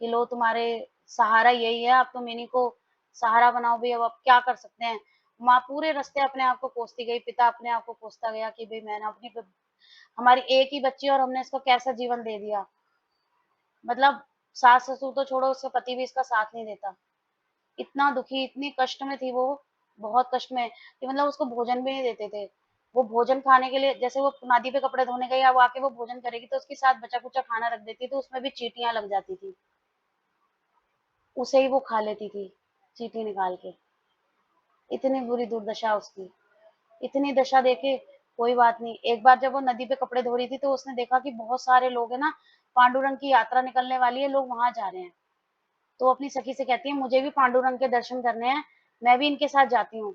कि लो तुम्हारे सहारा यही है, अब तुम इन्हीं को सहारा बनाओ भी, अब आप क्या कर सकते हैं। माँ पूरे रास्ते अपने आप को कोसती गई, पिता अपने आप को कोसता गया कि भाई मैंने अपनी हमारी एक ही बच्ची और हमने इसको कैसा जीवन दे दिया। मतलब सास ससुर तो छोड़ो, उसका पति भी इसका साथ नहीं देता। इतना दुखी, इतनी कष्ट में थी वो, बहुत कष्ट में कि मतलब उसको भोजन भी नहीं देते थे। वो भोजन खाने के लिए जैसे वो नदी पे कपड़े धोने गई, अब आके वो भोजन करेगी तो उसके साथ बचा कुचा खाना रख देती तो उसमें भी चींटियां लग जाती थी, उसे ही वो खा लेती थी चींटी निकाल के। इतनी बुरी दुर्दशा उसकी। इतनी दशा देखे कोई बात नहीं। एक बार जब वो नदी पे कपड़े धो रही थी तो उसने देखा कि बहुत सारे लोग है ना, पांडुरंग की यात्रा निकलने वाली है, लोग वहां जा रहे हैं। तो अपनी सखी से कहती है मुझे भी पांडुरंग के दर्शन करने हैं, मैं भी इनके साथ जाती हूँ।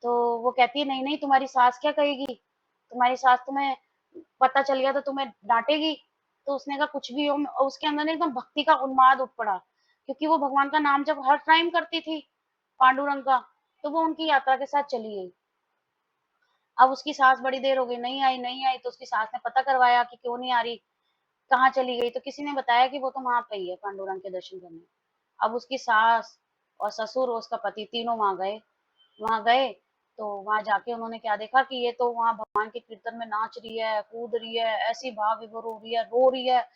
तो वो कहती है नहीं नहीं, तुम्हारी सास क्या कहेगी, तुम्हारी सास तुम्हें पता चल गया तो तुम्हें डांटेगी। तो उसने कहा कुछ भी हो। और उसके अंदर एकदम भक्ति का उन्माद उठ पड़ा, क्योंकि वो भगवान का नाम जब हर टाइम करती थी पांडुरंग का, तो वो उनकी यात्रा के साथ चली गई। अब उसकी सास बड़ी देर हो गई, नहीं आई। तो उसकी सास ने पता करवाया कि क्यों नहीं आ रही, कहाँ चली गई। तो किसी ने बताया कि वो तो वहां पे ही है पांडुरंग के दर्शन करने। अब उसकी सास और ससुर और उसका पति तीनों वहां गए। तो वहां जाके उन्होंने क्या देखा कि ये तो वहां भगवान के कीर्तन में नाच रही है, कूद रही है, ऐसी भाव विभोर हो रही है, रो रही है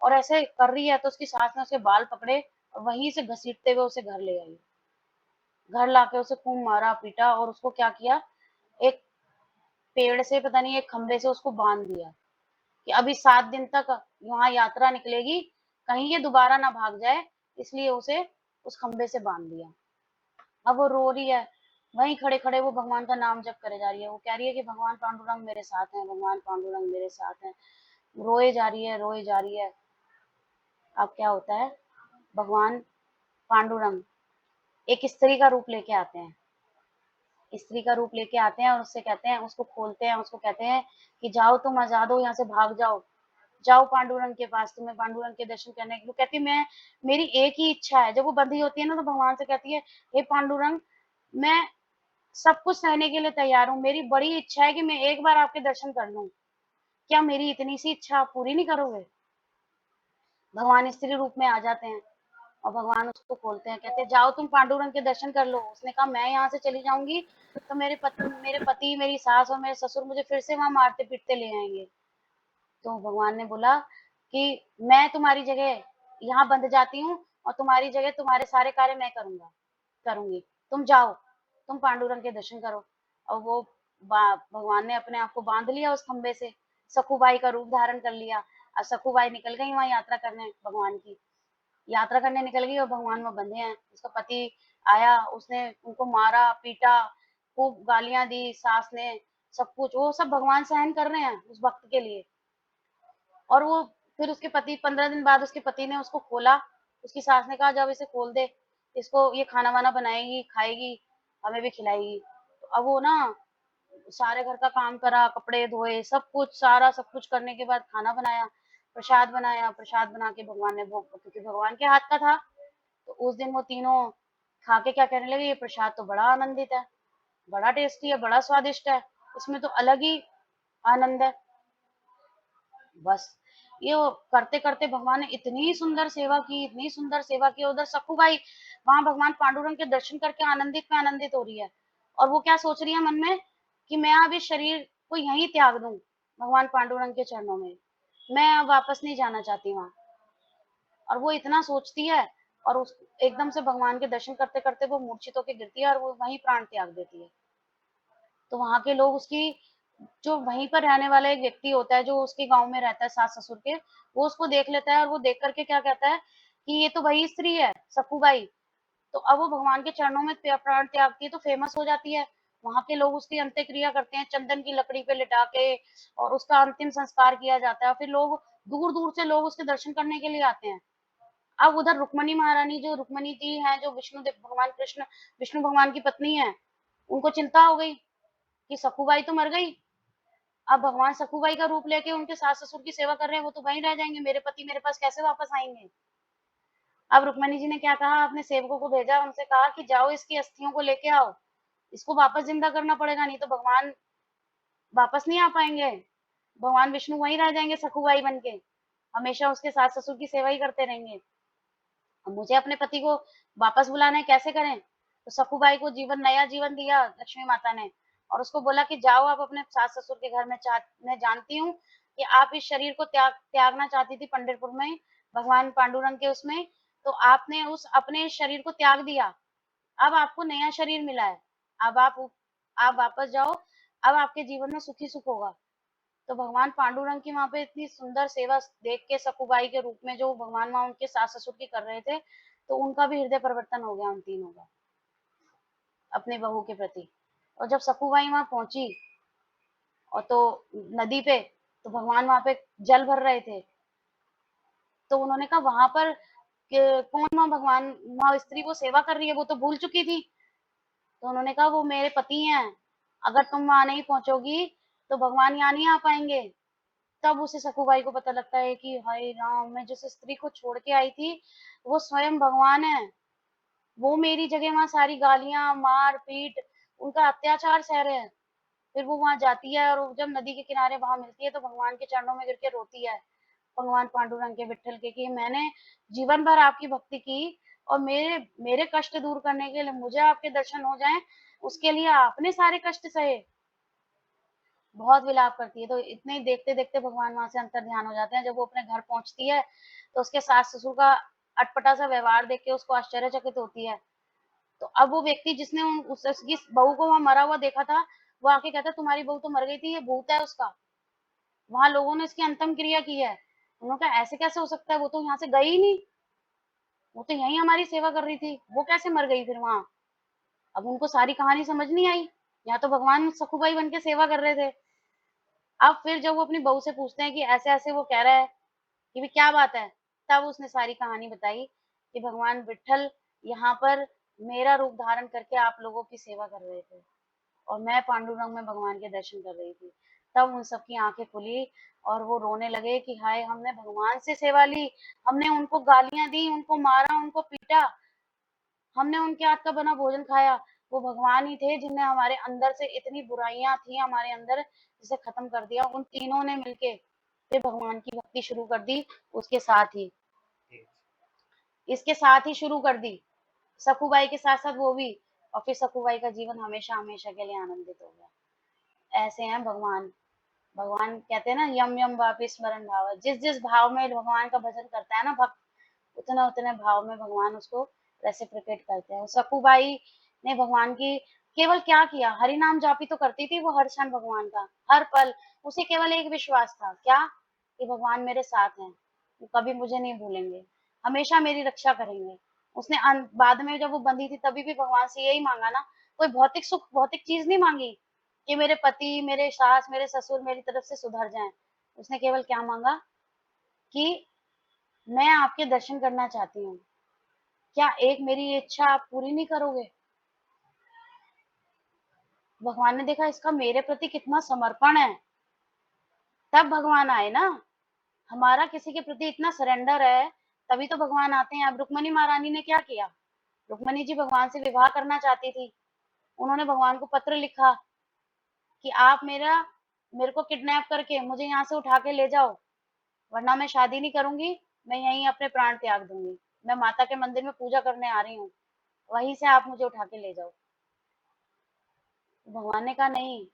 और ऐसे कर रही है। तो उसकी सास ने उसके बाल पकड़े और वहीं से घसीटते हुए उसे घर ले आई। घर लाके उसे खूब मारा पीटा और उसको क्या किया, एक पेड़ से पता नहीं एक खंबे से उसको बांध दिया कि अभी 7 दिन तक यहाँ यात्रा निकलेगी, कहीं ये दोबारा ना भाग जाए, इसलिए उसे उस खंबे से बांध दिया। अब वो रो रही है, वहीं खड़े खड़े वो भगवान का नाम जप करे जा रही है। वो कह रही है कि भगवान पांडुरंग मेरे साथ हैं, भगवान पांडुरंग मेरे साथ हैं। रोए जा रही है, रोए जा रही है। अब क्या होता है, भगवान पांडुरंग एक स्त्री का रूप लेके आते हैं, स्त्री का रूप लेके आते हैं और उससे कहते हैं, उसको खोलते हैं, उसको कहते हैं कि जाओ तुम आजाद हो, यहाँ से भाग जाओ, जाओ पांडुरंग के पास, तुम्हें पांडुरंग के दर्शन करने के। वो कहती है मैं, मेरी एक ही इच्छा है। जब वो बंधी होती है ना तो भगवान से कहती है हे पांडुरंग, मैं सब कुछ सहने के लिए तैयार हूँ, मेरी बड़ी इच्छा है कि मैं एक बार आपके दर्शन कर लूं, क्या मेरी इतनी सी इच्छा आप पूरी नहीं करोगे। भगवान स्त्री रूप में आ जाते हैं और भगवान उसको खोलते हैं, कहते हैं जाओ तुम पांडुरंग के दर्शन कर लो। उसने कहा मैं यहाँ से चली जाऊंगी तो मेरे पति मेरी सास और मेरे ससुर मुझे फिर से वहां मारते पीटते ले आएंगे। तो भगवान ने बोला कि मैं तुम्हारी जगह यहाँ बंध जाती हूँ और तुम्हारी जगह तुम्हारे सारे कार्य मैं करूंगी, तुम जाओ, तुम पांडुरंग के दर्शन करो। और वो भगवान ने अपने आप को बांध लिया उस खंबे से सखूबाई का रूप धारण कर लिया। अब सखूबाई निकल गई वहाँ यात्रा करने, भगवान की यात्रा करने निकल गई और भगवान वहाँ बंधे हैं। उसका पति आया, उसने उनको मारा, पीटा, खूब गालियां दी, सास ने, सब कुछ वो सब भगवान सहन कर रहे हैं उस भक्त के लिए। और वो फिर उसके पति 15 दिन बाद उसके पति ने उसको खोला। उसकी सास ने कहा, जब इसे खोल दे, इसको ये खाना वाना बनाएगी, खाएगी, हमें भी खिलाएगी। तो अब वो ना सारे घर का काम करा, कपड़े धोए, सब कुछ, सारा सब कुछ करने के बाद खाना बनाया, प्रसाद बना के भगवान ने भोग, क्योंकि भगवान के हाथ का था। तो उस दिन वो तीनों खा के क्या कहने लगे, ये प्रसाद तो बड़ा आनंदित है, बड़ा टेस्टी है, बड़ा स्वादिष्ट है, इसमें तो अलग ही आनंद है। बस ये करते करते भगवान ने इतनी सुंदर सेवा की, इतनी सुंदर सेवा की। उधर सखूबाई वहां भगवान पांडुरंग के दर्शन करके आनंदित में आनंदित हो रही है। और वो क्या सोच रही है मन में कि मैं अब इस शरीर को यहीं त्याग दूं भगवान पांडुरंग के चरणों में, मैं अब वापस नहीं जाना चाहती वहां। और वो इतना सोचती है और उस एकदम से भगवान के दर्शन करते करते वो मूर्छित होकर गिरती है और वो वहीं प्राण त्याग देती है। तो वहां के लोग उसकी, जो वहीं पर रहने वाला एक व्यक्ति होता है जो उसके गांव में रहता है सास ससुर के, वो उसको देख लेता है और वो देख करके क्या कहता है कि ये तो वही स्त्री है सखूबाई। तो अब वो भगवान के चरणों में प्राण त्यागती है तो फेमस हो जाती है। वहां के लोग उसकी अंत्यक्रिया करते हैं, चंदन की लकड़ी पे लिटा के, और उसका अंतिम संस्कार किया जाता है। फिर लोग दूर दूर से लोग उसके दर्शन करने के लिए आते हैं। अब उधर रुक्मणी महारानी, जो रुक्मणी जी हैं, जो भगवान कृष्ण, विष्णु भगवान की पत्नी है, उनको चिंता हो गई कि सखूबाई तो मर गई, अब भगवान सखूबाई का रूप लेके उनके सास ससुर की सेवा कर रहे हैं, वो तो वहीं रह जाएंगे, मेरे पति मेरे पास कैसे वापस आएंगे। अब रुक्मणी जी ने क्या कहा, अपने सेवकों को भेजा, उनसे कहा कि जाओ इसकी अस्थियों को लेके आओ, इसको वापस जिंदा करना पड़ेगा, नहीं तो भगवान वापस नहीं आ पाएंगे, भगवान विष्णु वहीं रह जाएंगे सखूबाई बन के, हमेशा उसके सास ससुर की सेवा ही करते रहेंगे। अब मुझे अपने पति को वापस बुलाना है, कैसे करें। तो सखूबाई को नया जीवन दिया लक्ष्मी माता ने, और उसको बोला कि जाओ आप अपने सास ससुर के घर में। मैं जानती हूँ कि आप इस शरीर को त्यागना चाहती थी पंढरपुर में भगवान पांडुरंग के उसमें, तो आपने उस अपने शरीर को त्याग दिया, अब आपको नया शरीर मिला है, अब आप वापस जाओ, अब आपके जीवन में सुखी सुख होगा। तो भगवान पांडुरंग की वहां पे इतनी सुंदर सेवा देख के सकुबाई के रूप में जो भगवान वहां उनके सास ससुर की कर रहे थे, तो उनका भी हृदय परिवर्तन हो गया उन तीनों का अपने बहू के प्रति। और जब सकुबाई वहां पहुंची और तो नदी पे, तो भगवान वहां पे जल भर रहे थे, तो उन्होंने कहा वहां पर कौन वहां भगवान, वहां स्त्री वो सेवा कर रही है, वो तो भूल चुकी थी। तो उन्होंने कहा वो मेरे पति हैं, अगर तुम वहां नहीं पहुंचोगी तो भगवान यहाँ नहीं आ पाएंगे। तब उसे सखुबाई को पता लगता है कि हाय राम, मैं जिस स्त्री को छोड़ के आई थी वो स्वयं भगवान है, वो मेरी जगह वहां सारी गालियां, मार पीट, उनका अत्याचार सह रहे हैं। फिर वो वहां जाती है और जब नदी के किनारे वहां मिलती है तो भगवान के चरणों में गिर के रोती है, भगवान पांडुरंग के विठ्ठल के, कि मैंने जीवन भर आपकी भक्ति की और मेरे मेरे कष्ट दूर करने के लिए, मुझे आपके दर्शन हो जाएं, उसके लिए आपने सारे कष्ट सहे। बहुत विलाप करती है। तो इतने ही देखते देखते भगवान वहां से अंतर ध्यान हो जाते हैं। जब वो अपने घर पहुंचती है तो उसके सास ससुर का अटपटा सा व्यवहार देख के उसको आश्चर्यचकित होती है। तो अब वो व्यक्ति जिसने उसकी बहू को वहां मरा हुआ देखा था, वो आके कहता है तुम्हारी बहू तो मर गई थी, ये भूत है उसका, वहां लोगों ने इसकी अंतिम क्रिया की है। उन्होंने कहा ऐसे कैसे हो सकता है, वो तो यहाँ से गई ही नहीं, वो तो यहीं हमारी सेवा कर रही थी, वो कैसे मर गई फिर वहां। अब उनको सारी कहानी समझ नहीं आई, यहाँ तो भगवान सखुबाई बन के सेवा कर रहे थे। अब फिर जब वो अपनी बहू से पूछते हैं कि ऐसे ऐसे वो कह रहा है कि भी क्या बात है, तब उसने सारी कहानी बताई कि भगवान विठ्ठल यहाँ पर मेरा रूप धारण करके आप लोगों की सेवा कर रहे थे और मैं पांडुरंग में भगवान के दर्शन कर रही थी। तब उन सबकी आंखें खुली और वो रोने लगे कि हाय, हमने भगवान से सेवा ली, हमने उनको गालियां दी, उनको मारा, उनको पीटा, हमने उनके हाथ का बना भोजन खाया, वो भगवान ही थे जिनने हमारे अंदर से इतनी बुराइयां थी हमारे अंदर, जिसे खत्म कर दिया। उन तीनों ने मिलके फिर भगवान की भक्ति शुरू कर दी, उसके साथ ही इसके साथ ही शुरू कर दी, सखुबाई के साथ साथ वो भी। और फिर सखुबाई का जीवन हमेशा हमेशा के लिए आनंदित हो गया। ऐसे हैं भगवान। भगवान कहते हैं ना, यम यम वापि स्मरण भाव, जिस जिस भाव में भगवान का भजन करता है ना भक्त, उतने उतने भाव में भगवान उसको रेसिप्रोकेट करते हैं। सखुबाई ने भगवान की केवल क्या किया, हरि नाम जापी तो करती थी वो हर क्षण भगवान का, हर पल। उसे केवल एक विश्वास था, क्या, कि भगवान मेरे साथ हैं, वो कभी मुझे नहीं भूलेंगे, हमेशा मेरी रक्षा करेंगे। उसने बाद में जब वो बंदी थी तभी भी भगवान से यही मांगा ना, कोई भौतिक सुख, भौतिक चीज नहीं मांगी कि मेरे पति, मेरे सास, मेरे ससुर मेरी तरफ से सुधर जाएं। उसने केवल क्या मांगा कि मैं आपके दर्शन करना चाहती हूँ, क्या एक मेरी इच्छा आप पूरी नहीं करोगे? भगवान ने देखा इसका मेरे प्रति कितना समर्पण है, तब भगवान आए ना। हमारा किसी के प्रति इतना सरेंडर है तभी तो भगवान आते हैं। अब रुक्मणी महारानी ने क्या किया, रुक्मणी जी भगवान से विवाह करना चाहती थी, उन्होंने भगवान को पत्र लिखा कि आप मेरे को किडनैप करके मुझे यहाँ से उठा के ले जाओ, वरना मैं शादी नहीं करूंगी, मैं यहीं अपने प्राण त्याग दूंगी, मैं माता के मंदिर में पूजा करने आ रही हूँ, वहीं से आप मुझे उठा के ले जाओ। भगवान ने कहा नहीं,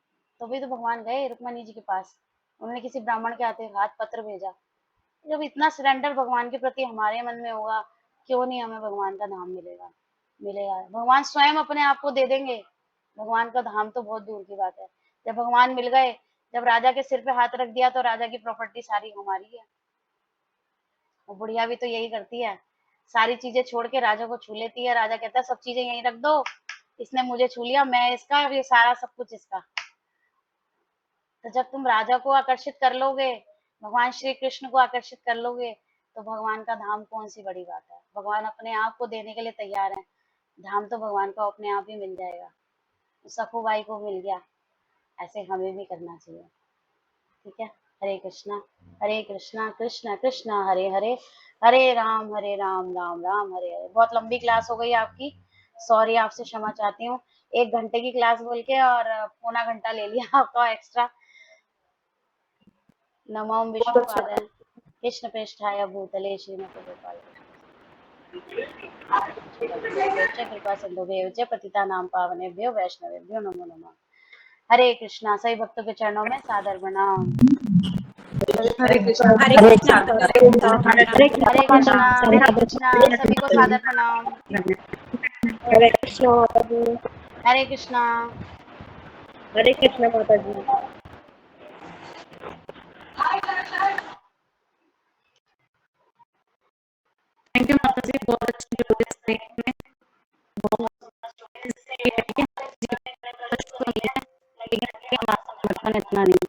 तो भी तो भगवान गए रुक्मणी जी के पास, उन्होंने किसी ब्राह्मण के हाथ पत्र भेजा। जब इतना सरेंडर भगवान के प्रति हमारे मन में होगा, क्यों नहीं हमें भगवान का धाम मिलेगा? मिलेगा, भगवान स्वयं अपने आप को दे देंगे। भगवान का धाम तो बहुत दूर की बात है। जब भगवान मिल गए, जब राजा के सिर पे हाथ रख दिया तो राजा की प्रॉपर्टी सारी हमारी है। और बुढ़िया भी तो यही करती है, सारी चीजें छोड़ के राजा को छू लेती है। राजा कहता है सब चीजें यहीं रख दो, इसने मुझे छू लिया, मैं इसका, ये सारा सब कुछ इसका। तो जब तुम राजा को आकर्षित कर लोगे, भगवान श्री कृष्ण को आकर्षित कर लोगे, तो भगवान का धाम कौन सी बड़ी बात है? भगवान अपने आप को देने के लिए तैयार है, धाम तो भगवान को अपने आप ही मिल जाएगा। सखूबाई को मिल गया, ऐसे हमें भी करना चाहिए। ठीक है, हरे कृष्णा कृष्ण कृष्ण हरे हरे, हरे राम राम राम हरे हरे। बहुत लंबी क्लास हो गई आपकी, सॉरी, आपसे क्षमा चाहती हूँ। 1 घंटे की क्लास बोल के और पौना घंटा ले लिया आपका एक्स्ट्रा। नमो विष्णुपादाय कृष्ण पृष्ठाय भूतले श्रीमते गोपाल कृपा सिंधुभ्यो च पतितानां पावनेभ्यो वैष्णवेभ्यो नमो नमः। हरे कृष्णा। सभी भक्तों के चरणों में सादर प्रणाम। हरे कृष्णा हरे कृष्णा सभी को सादर प्रणाम। हरे कृष्णा माता जी। हरे कृष्णा। हरे कृष्णा माता जी। थैंक यू माता जी, बहुत अच्छी ज्योति में बहुत इतना नहीं